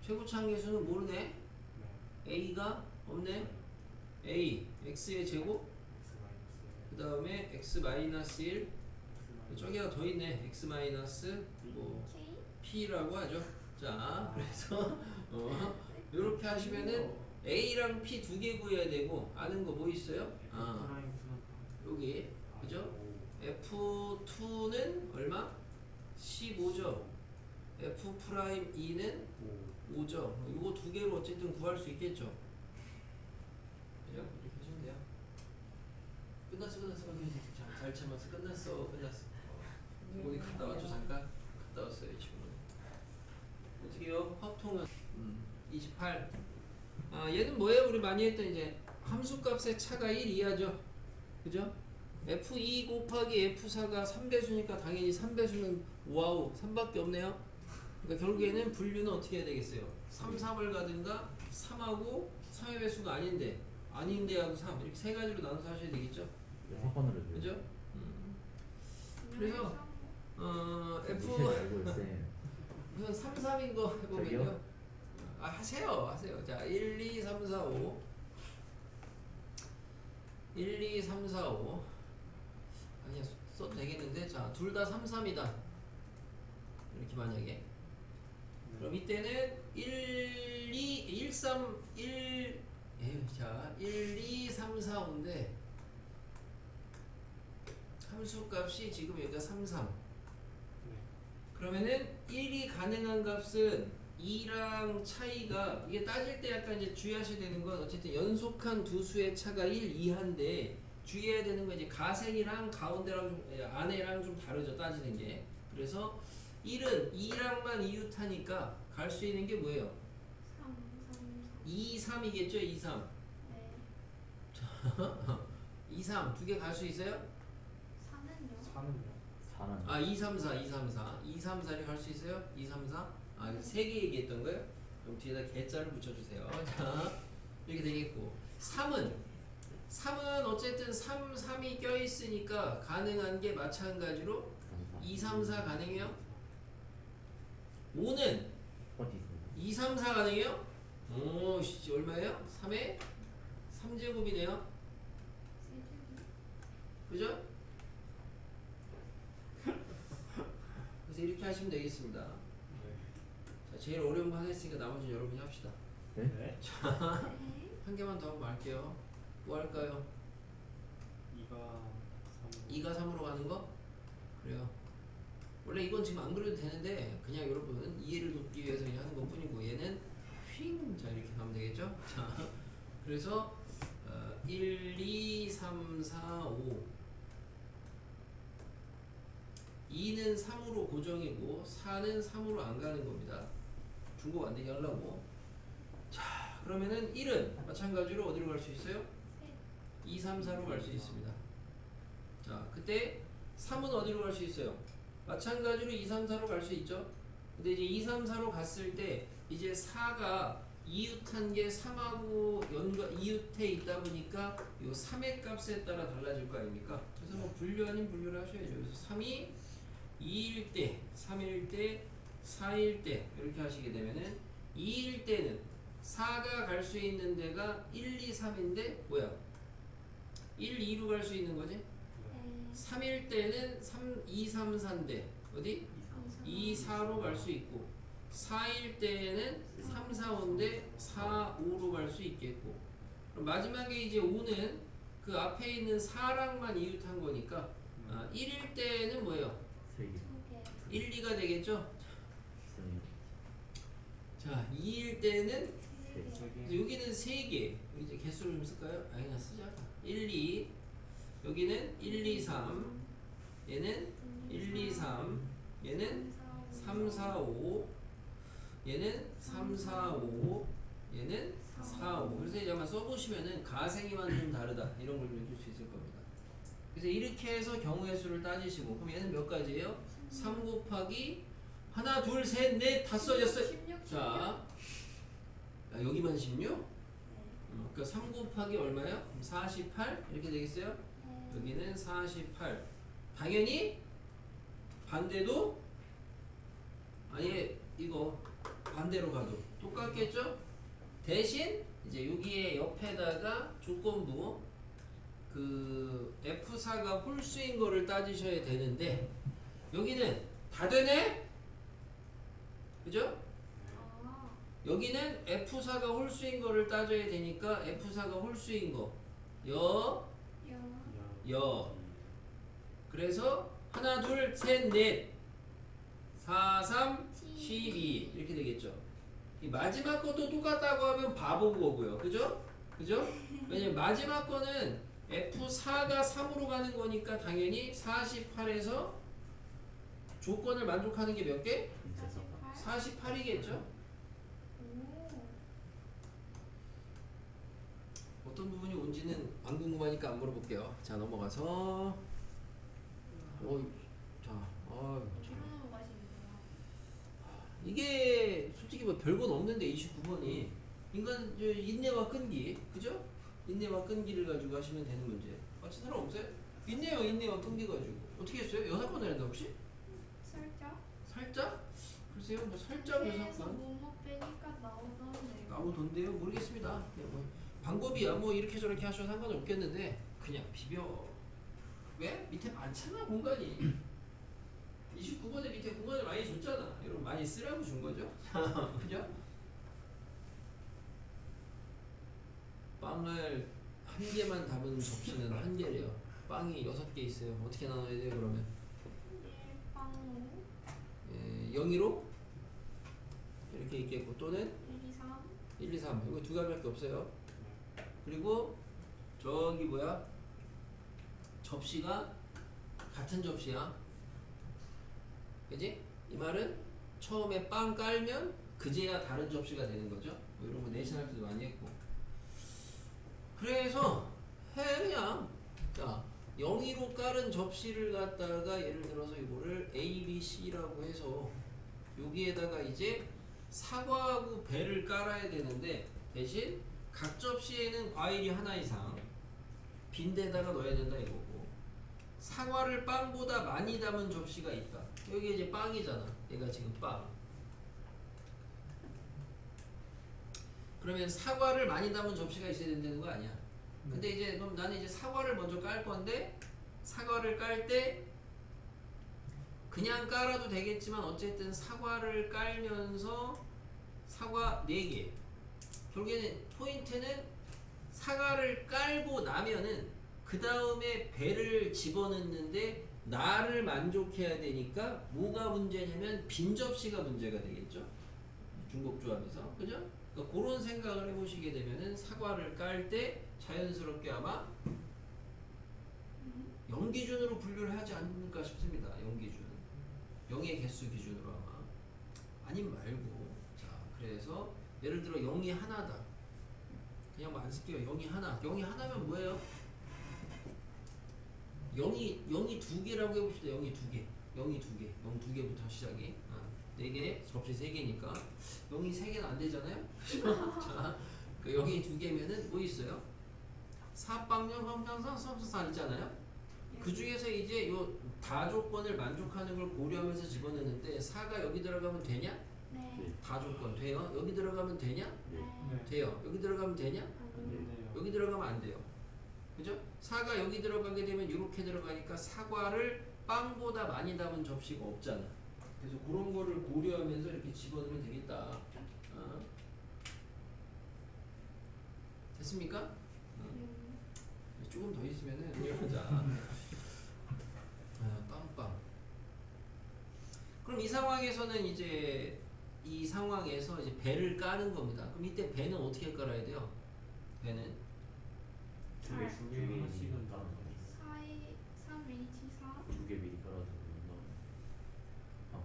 최고차항계수는 모르네. 네. a가 없네. a x의 제곱, X 마이너스 그 다음에 x 마이너스 1, X 마이너스 저기가 더 있네. x 마이너스 뭐 K. p라고 하죠. 자, 그래서 이렇게 하시면은 a랑 p 두 개 구해야 되고, 아는 거 뭐 있어요? 여기 그죠? F2는 얼마? 15죠. F'2는 5죠. 이거 두 개로 어쨌든 구할 수 있겠죠. 그죠? 이렇게 하시면 돼요. 끝났어. 잘 참았어. 끝났어. 어디 갔다 왔죠? 잠깐 갔다 왔어요. 이 친구는. 어떻게요? 합통은 28. 아, 얘는 뭐예요? 우리 많이 했던 이제 함수값의 차가 1 이하죠. 그죠? F2 곱하기 F4가 3배수니까 당연히 3배수는 와우 3밖에 없네요. 그러니까 결국에는 분류는 어떻게 해야 되겠어요? 3, 3을 가든가 3하고 3의 배수가 아닌데 하고 3 이렇게 세 가지로 나눠서 하셔야 되겠죠? 6번으로 해줘요. 그죠? 그래서 F 알고 있어요. 우선 3, 3인 거 해보면요. 저기요? 하세요. 자, 1, 2, 3, 4, 5 1, 2, 3, 4, 5 아니야, 써도 되겠는데. 자, 둘 다 3, 3이다 이렇게 만약에, 그럼 이때는 1, 2, 1, 3, 1 자, 1, 2, 3, 4, 5인데 함수값이 지금 여기가 3, 3. 네. 그러면은 1이 가능한 값은 2랑 차이가 이게 따질 때 약간 이제 주의하셔야 되는 건 어쨌든 연속한 두 수의 차가 1, 2한데 주의해야 되는 건 이제 가생이랑 가운데랑 좀, 안에랑 좀 다르죠 따지는 게. 그래서 1은 2랑만 이웃하니까 갈 수 있는 게 뭐예요? 3, 2, 3이겠죠? 2, 3. 네. 2, 3 두 개 갈 수 있어요? 4는요? 4는요? 4는 아, 2, 3, 4, 2, 3, 4. 2, 3, 4를 갈 수 있어요? 2, 3, 4? 아, 세 개 얘기했던 거예요? 그럼 뒤에다 개자를 붙여주세요. 자, 이렇게 되겠고. 3은 어쨌든 3, 3이 껴있으니까 가능한 게 마찬가지로 2, 3, 4 가능해요? 5는 어디 있습니다. 2, 3, 4 가능해요? 오, 씨, 얼마예요? 3에 3제곱이네요. 그죠? 그래서 이렇게 하시면 되겠습니다. 네. 자, 제일 어려운 거 하나 했으니까 나머지는 여러분이 합시다. 네? 네. 네. 한 개만 더 하고 말게요. 뭐 할까요? 2가 3. 2가 3으로 가는 거? 그래요. 원래 이건 지금 안 그려도 되는데 그냥 여러분 이해를 돕기 위해서 그냥 하는 것 뿐이고 얘는 휙! 자 이렇게 가면 되겠죠? 자 그래서 1, 2, 3, 4, 5 2는 3으로 고정이고 4는 3으로 안 가는 겁니다. 중복 안 되게 하려고. 자 그러면은 1은 마찬가지로 어디로 갈 수 있어요? 2, 3, 4로 갈 수 있습니다. 자 그때 3은 어디로 갈 수 있어요? 마찬가지로 2, 3, 4로 갈 수 있죠. 근데 이제 2, 3, 4로 갔을 때 이제 4가 이웃한 게 3하고 이웃해 있다 보니까 요 3의 값에 따라 달라질 거 아닙니까? 그래서 뭐 분류 아닌 분류를 하셔야죠. 그래서 3이 2일 때, 3일 때, 4일 때 이렇게 하시게 되면은 2일 때는 4가 갈 수 있는 데가 1, 2, 3인데 뭐야? 1, 2로 갈 수 있는 거지? 네. 3일 때는 3, 2, 3, 4인데 어디? 2, 4로 갈 수 있고 4일 때는 3, 4, 5인데 4, 5로 갈 수 있겠고 그럼 마지막에 이제 5는 그 앞에 있는 4랑만 이웃한 거니까 1일 때는 뭐예요? 3개 1, 2가 되겠죠? 자 2일 때는 그래서 여기는 3개 이제 개수를 좀 쓸까요? 아 그냥 쓰자 1, 2 여기는 1, 2, 3 얘는 1, 2, 3 얘는 3, 4, 5 얘는 3, 4, 5 얘는 4, 5 그래서 이제 아마 써보시면은 가생이만 좀 다르다 이런 걸 느낄 수 있을 겁니다. 그래서 이렇게 해서 경우의 수를 따지시고 그럼 얘는 몇 가지예요? 3 곱하기 하나 둘 셋 넷 다 써졌어요. 16. 자 여기만 16? 그러니까 3 곱하기 얼마예요? 48 이렇게 되겠어요? 여기는 48 당연히 반대도 아예 이거 반대로 가도 똑같겠죠? 대신 이제 여기에 옆에다가 조건부 그 F4가 홀수인 거를 따지셔야 되는데 여기는 다 되네? 그죠? 아, 여기는 F4가 홀수인 거를 따져야 되니까 F4가 홀수인 거 여, 여 그래서 하나 둘 셋 넷 4, 3, 12 이렇게 되겠죠. 이 마지막 것도 똑같다고 하면 바본 거고요. 그죠? 그죠? 왜냐면 마지막 거는 F4가 3으로 가는 거니까 당연히 48에서 조건을 만족하는 게 몇 개? 48. 48이겠죠? 오. 어떤 부분이 온지는 안 궁금하니까 안 물어볼게요. 자 넘어가서 자 이런 거 맛있네요. 이게 솔직히 뭐 별건 없는데 29번이 인간 인내와 끈기 그죠? 인내와 끈기를 가지고 하시면 되는 문제. 맞힌 사람 없어요? 인내와 끈기 가지고 어떻게 했어요? 여사건을 했나 혹시? 살짝. 살짝? 글쎄요 뭐 살짝 그래서 여사건 뭐뭐 빼니까 나오던데. 나오던데요? 모르겠습니다. 그냥 뭐 방법이야 뭐 이렇게 저렇게 하셔도 상관없겠는데 그냥 비벼. 왜? 밑에 많잖아 공간이. 29번에 밑에 공간을 많이 줬잖아. 여러분 많이 쓰라고 준 거죠? 그죠? 빵을 한 개만 담은 접시는 한 개래요. 빵이 6개 있어요. 어떻게 나눠야 돼요 그러면? 1빵 0으로 이렇게 있겠고 또는 1, 2, 3 1, 2, 3 이거 두 가지밖에 없어요. 네. 그리고 저기 뭐야 접시가 같은 접시야. 그지? 이 말은 처음에 빵 깔면 그제야 다른 접시가 되는 거죠. 뭐 이런 거 내신 할 때도 많이 했고. 그래서 해 그냥 자 0으로 깔은 접시를 갖다가 예를 들어서 이거를 A, B, C라고 해서 여기에다가 이제 사과하고 배를 깔아야 되는데 대신 각 접시에는 과일이 하나 이상 빈대다가 넣어야 된다 이거고 사과를 빵보다 많이 담은 접시가 있다. 여기 이제 빵이잖아. 얘가 지금 빵. 그러면 사과를 많이 담은 접시가 있어야 된다는 거 아니야. 근데 이제 그럼 나는 이제 사과를 먼저 깔 건데 사과를 깔 때 그냥 깔아도 되겠지만 어쨌든 사과를 깔면서 사과 4개. 결국에는 포인트는 사과를 깔고 나면은 그 다음에 배를 집어넣는데 나를 만족해야 되니까 뭐가 문제냐면 빈 접시가 문제가 되겠죠. 중복조합에서 그죠? 그러니까 그런 생각을 해보시게 되면은 사과를 깔 때 자연스럽게 아마 0 기준으로 분류를 하지 않을까 싶습니다. 0 기준. 0의 개수 기준으로 아마. 아님 말고. 자, 그래서 예를 들어 0이 하나다. 그냥 뭐 안 쓸게요. 0이 하나. 0이 하나면 뭐예요? 0이 2개라고 해봅시다. 0이 2개. 0이 2개. 0 2개부터 시작이. 4개, 접시 3개니까. 0이 3개는 안 되잖아요? 자, 그 0이 2개면은 뭐 있어요? 사빵령, 형평상, 수업수사 있잖아요? 그 중에서 이제 요 다조건을 만족하는 걸 고려하면서 집어넣는데 4가 여기 들어가면 되냐? 네. 다조건 돼요? 여기 들어가면 되냐? 네. 네. 돼요. 여기 들어가면 되냐? 아니요. 네요. 여기 들어가면 안 돼요. 그죠? 4가 여기 들어가게 되면 이렇게 들어가니까 사과를 빵보다 많이 담은 접시가 없잖아. 그래서 그런 거를 고려하면서 이렇게 집어넣으면 되겠다. 됐습니까? 조금 더 있으면은 보자. 빵빵. 그럼 이 상황에서는 이제 이 상황에서 이제 배를 까는 겁니다. 그럼 이때 배는 어떻게 깔아야 돼요? 배는 두 개, 두 개 하나씩은 따로 4, 2, 3, H, 4 두개 미리 깔아두고 하고 있어요.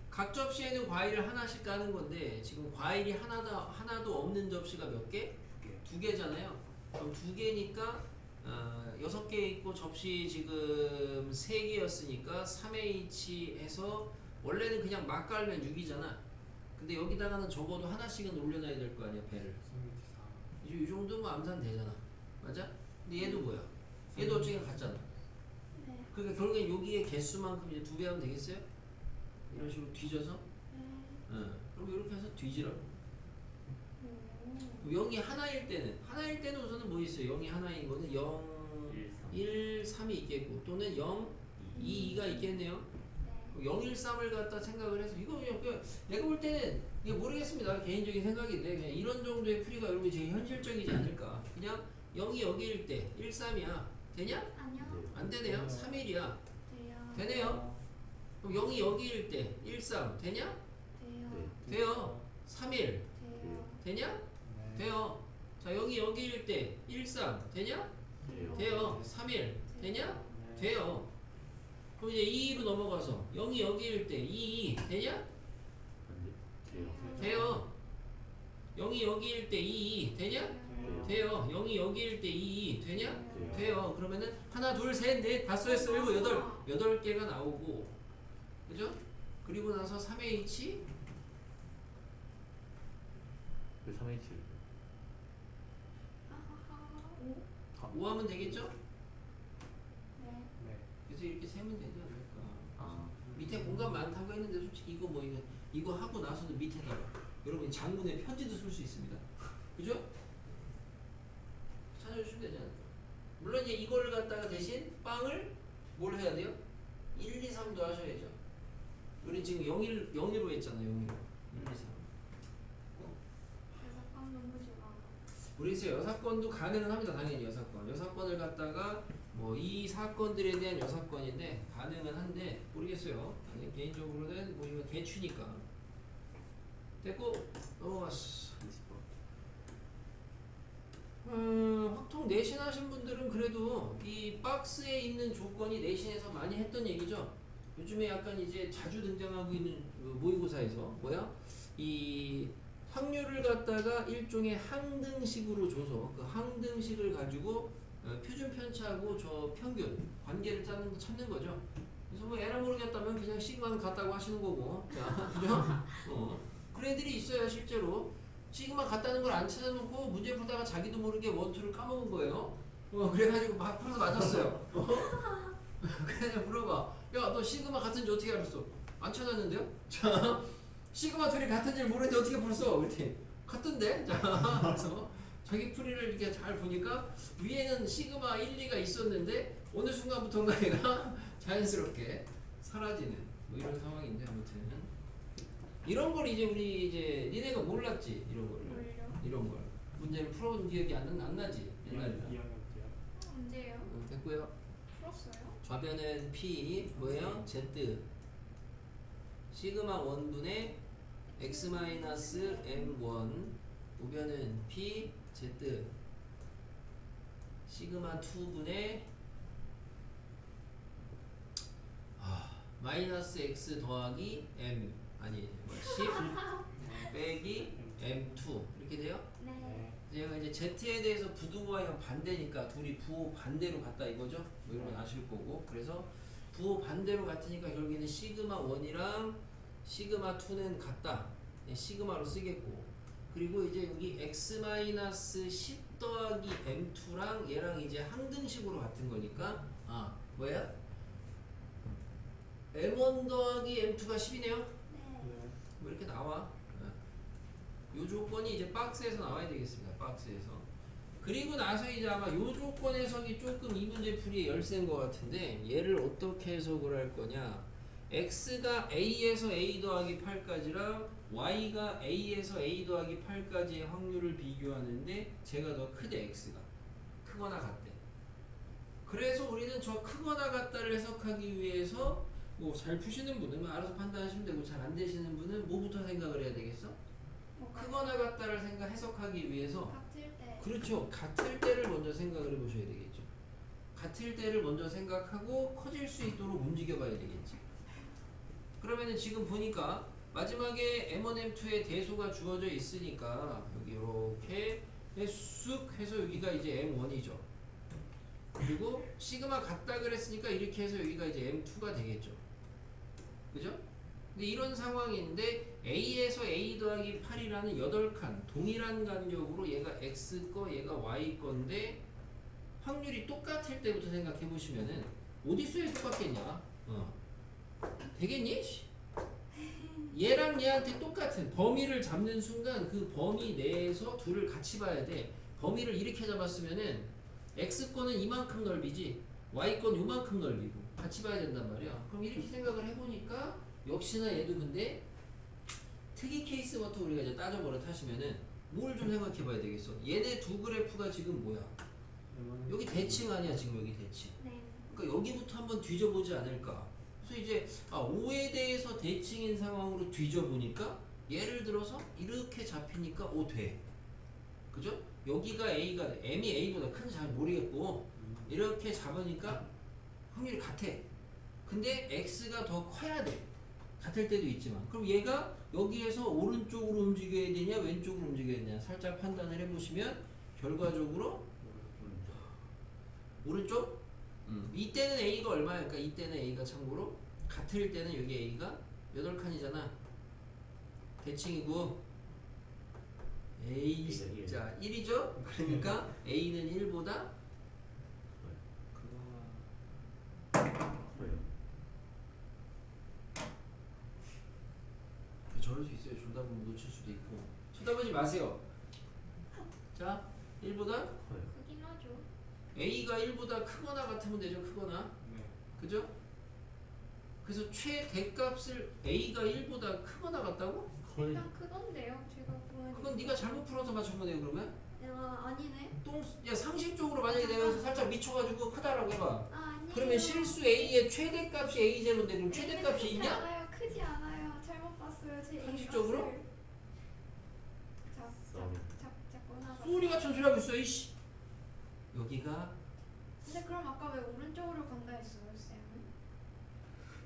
각 접시에는 과일을 하나씩 까는 건데 지금 과일이 하나도 없는 접시가 몇 개? 2개잖아요. 그럼 2개니까 6개 있고 접시 지금 3개였으니까 3H 해서 원래는 그냥 막 깔면 6이잖아. 근데 여기다가는 적어도 하나씩은 올려놔야 될 거 아니야 배를. 3, 2, 4. 이제 이 정도면 암산 되잖아. 맞아? 근데 얘도 뭐야? 얘도 어쨌든 같잖아. 네. 그러니까 결국엔 여기의 개수만큼 이제 2배 하면 되겠어요? 이런 식으로 뒤져서? 네. 그럼 이렇게 해서 뒤지라고. 오. 0이 하나일 때는 우선은 뭐 있어요? 0이 하나인 거는 0, 1, 3이 있겠고 또는 0, 2, 2가 있겠네요. 네. 0, 1, 3을 갖다 생각을 해서 이거 그냥 내가 볼 때는 이게 모르겠습니다. 개인적인 생각인데 그냥 이런 정도의 풀이가 여러분 제일 현실적이지 않을까. 그냥 0이 여기일 때 1, 3이야. 되냐? 아니요. 안 되네요. 3, 1이야. 돼요. 되네요. 그럼 0이 여기일 때 1, 3 되냐? 돼요. 돼요. 3, 1 돼요. 되냐? 네. 돼요. 자, 0이 여기일 때 1, 3 되냐? 돼요. 3, 1 되냐? 네. 돼요. 그럼 이제 2로 넘어가서 0이 여기일 때 2, 2 되냐? 돼요. 0이 여기일 때 2, 2 되냐? 돼요. 0이 여기일 때 2, 2 되냐? 돼요. 그러면은 하나, 둘, 셋, 넷, 다섯, 여섯, 일곱, 여덟 개가 나오고, 그죠? 그리고 나서 3H 3H 아하하. 5. 5 하면 되겠죠? 네. 네. 그래서 이렇게 세면 되지 않을까? 아 밑에 공간 많다고 했는데 솔직히 이거 뭐 이거 하고 나서도 밑에다가 여러분 장문에 편지도 쓸 수 있습니다. 그죠? 찾아주시면 되지 않을까? 물론 이제 이걸 갖다가 대신 빵을 뭘 해야 돼요? 1, 2, 3도 하셔야죠. 우리 지금 0으로 했잖아요. 0으로 1, 2, 3. 그래서 빵 너무 좋아. 모르겠어요. 여사건도 가능은 합니다. 당연히 여사건. 여사건을 갖다가 뭐 이 사건들에 대한 여사건인데 가능은 한데 모르겠어요. 나는 개인적으로는 뭐 이건 개취니까. 됐고 넘어갔어. 20번. 확통 내신하신 분들은 그래도 이 박스에 있는 조건이 내신에서 많이 했던 얘기죠. 요즘에 약간 이제 자주 등장하고 있는 그 모의고사에서 뭐야? 이 확률을 갖다가 일종의 항등식으로 줘서 그 항등식을 가지고 표준 편차하고 저 평균 관계를 찾는 거죠. 그래서 뭐 에라 모르겠다면 그냥 시그마는 같다고 하시는 거고, 자, 그죠? 그런 애들이 있어요 실제로. 시그마 같다는 걸 안 찾아놓고 문제 풀다가 자기도 모르게 원투를 까먹은 거예요. 그래가지고 막 풀어서 맞았어요. 그냥 물어봐. 야, 너 시그마 같은지 어떻게 알았어? 안 찾았는데요? 자, 시그마 둘이 같은지를 모르는데 어떻게 풀었어? 그랬더니 같던데? 자, 그래서 자기 풀이를 이렇게 잘 보니까 위에는 시그마 1, 2가 있었는데 어느 순간부터인가 얘가 자연스럽게 사라지는 뭐 이런 상황인데 아무튼 이런 걸 이제 우리 이제 니네가 몰랐지 이런 거를 뭘요? 이런 걸 문제를 풀어본 기억이 안 나지 옛날이라. 2학년 때요. 언제요? 됐고요. 풀었어요? 좌변은 P 뭐예요? Z 시그마 1분의 X 마이너스 M1 우변은 P Z 시그마 2분의 마이너스 X 더하기 M 아니 10 빼기 M2 이렇게 돼요? 네. 얘가 이제 Z에 대해서 부등호와 반대니까 둘이 부호 반대로 같다 이거죠? 뭐 이런 건 아실 거고 그래서 부호 반대로 같으니까 결국에는 시그마 1이랑 시그마 2는 같다 시그마로 쓰겠고 그리고 이제 여기 x-10 더하기 m2랑 얘랑 이제 항등식으로 같은 거니까 뭐야? m1 더하기 m2가 10이네요? 네. 뭐 이렇게 나와. 요 조건이 이제 박스에서 나와야 되겠습니다. 박스에서. 그리고 나서 이제 아마 요 조건 해석이 조금 이 문제 풀이의 열쇠인 것 같은데 얘를 어떻게 해석을 할 거냐? x가 a에서 a 더하기 8까지랑 y가 a에서 a 더하기 8까지의 확률을 비교하는데 제가 더 크대 x가 크거나 같대. 그래서 우리는 저 크거나 같다를 해석하기 위해서 뭐 잘 푸시는 분은 알아서 판단하시면 되고 잘 안 되시는 분은 뭐부터 생각을 해야 되겠어? 크거나 같다를 해석하기 위해서 같을 때. 그렇죠. 같을 때를 먼저 생각을 해보셔야 되겠죠. 같을 때를 먼저 생각하고 커질 수 있도록 움직여 봐야 되겠지. 그러면은 지금 보니까 마지막에 M1, M2의 대소가 주어져 있으니까 여기 이렇게 쑥 해서 여기가 이제 M1이죠. 그리고 시그마 같다 그랬으니까 이렇게 해서 여기가 이제 M2가 되겠죠. 그죠? 근데 이런 상황인데 A에서 A 더하기 8이라는 8칸 동일한 간격으로 얘가 X 거 얘가 Y 건데 확률이 똑같을 때부터 생각해 보시면은 어디서에 똑같겠냐? 되겠니? 얘랑 얘한테 똑같은 범위를 잡는 순간 그 범위 내에서 둘을 같이 봐야 돼. 범위를 이렇게 잡았으면은 X 거는 이만큼 넓이지 Y 건 요만큼 넓이고 같이 봐야 된단 말이야. 그럼 이렇게 생각을 해보니까 역시나 얘도 근데 특이 케이스부터 우리가 이제 따져버릇 하시면은 뭘 좀 생각해 봐야 되겠어. 얘네 두 그래프가 지금 뭐야? 여기 대칭 아니야 지금 여기 대칭. 네. 그러니까 여기부터 한번 뒤져보지 않을까. 그래서 이제 5에 대해서 대칭인 상황으로 뒤져보니까 예를 들어서 이렇게 잡히니까 5 돼. 그죠? 여기가 A가 돼. M이 A보다 큰지 잘 모르겠고 이렇게 잡으니까 확률이 같아. 근데 X가 더 커야 돼. 같을 때도 있지만 그럼 얘가 여기에서 오른쪽으로 움직여야 되냐 왼쪽으로 움직여야 되냐 살짝 판단을 해보시면 결과적으로 오른쪽? 이때는 A가 얼마야? 그러니까 이때는 A가 참고로 같을 때는 여기 A가 8칸이잖아. 대칭이고 A 자 1이죠? 그러니까 A는 1보다 저럴 수 있어요. 정답은 놓칠 수도 있고 쳐다보지 마세요. 자 1보다 크긴 하죠. A가 1보다 크거나 같으면 되죠. 크거나 네. 그죠? 그래서 최대값을 A가 1보다 크거나 같다고? 일단 크던데요. 제가 보는. 그건 네가 잘못 풀어서 맞춘 거네요 그러면? 아니네. 야 상식적으로 만약에 내가 여기서 살짝 미쳐가지고 크다라고 해봐. 아니에요. 그러면 실수 A의 최대값이 A0인데 그럼 최대값이 크지 있냐? 않아요. 크지 않아요. 잘못 봤어요. 제 A 상식적으로? 값을. 자꾸 나가. 소리 같은 소리 하고 있어 이씨. 여기가 근데 그럼 아까 왜 오른쪽으로 간다 했어요, 쌤은?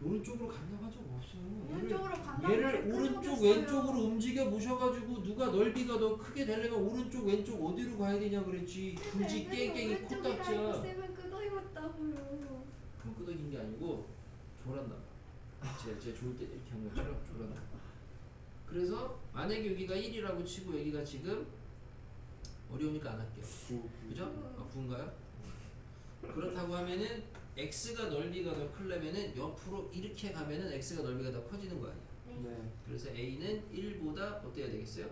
오른쪽으로 간다고 한 적 없어요. 오른쪽으로 간다. 얘를 오른쪽 왼쪽으로 움직여 보셔가지고 누가 넓이가 더 크게 되려면 오른쪽 왼쪽 어디로 가야 되냐 그랬지. 굳이 깽깽이 코딱지야. 쌤은 끄덕이었다고요. 그럼 끄덕인 게 아니고 졸았나 봐. 제 좋을 때 이렇게 한 것처럼 졸았나 봐. 그래서 만약에 여기가 1이라고 치고 여기가 지금 어려우니까 안 할게요. 그죠? 아, 9인가요? 그렇다고 하면은 x가 넓이가 더 크려면은 옆으로 이렇게 가면은 x가 넓이가 더 커지는 거 아니야. 네. 그래서 a는 1보다 어때야 되겠어요?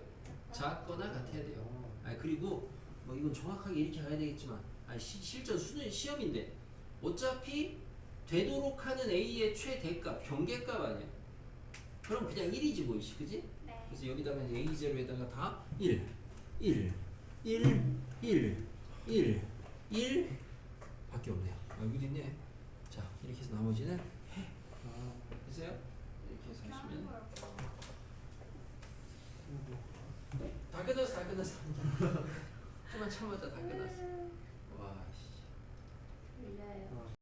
작거나 같아야 돼요. 아 그리고 뭐 이건 정확하게 이렇게 가야 되겠지만 실전 수능 시험인데 어차피 되도록 하는 a의 최대값 경계값 아니야. 그럼 그냥 1이지 뭐이씨 그지? 네. 그래서 여기다가 이제 a0에다가 다 1 밖에 없네요. 아 여기도 있네. 자 이렇게 해서 나머지는 됐어요? 이렇게 해서 하시면 다 끝났어. 좀만 참아자 다 끝났어. 와 씨. 밀려요.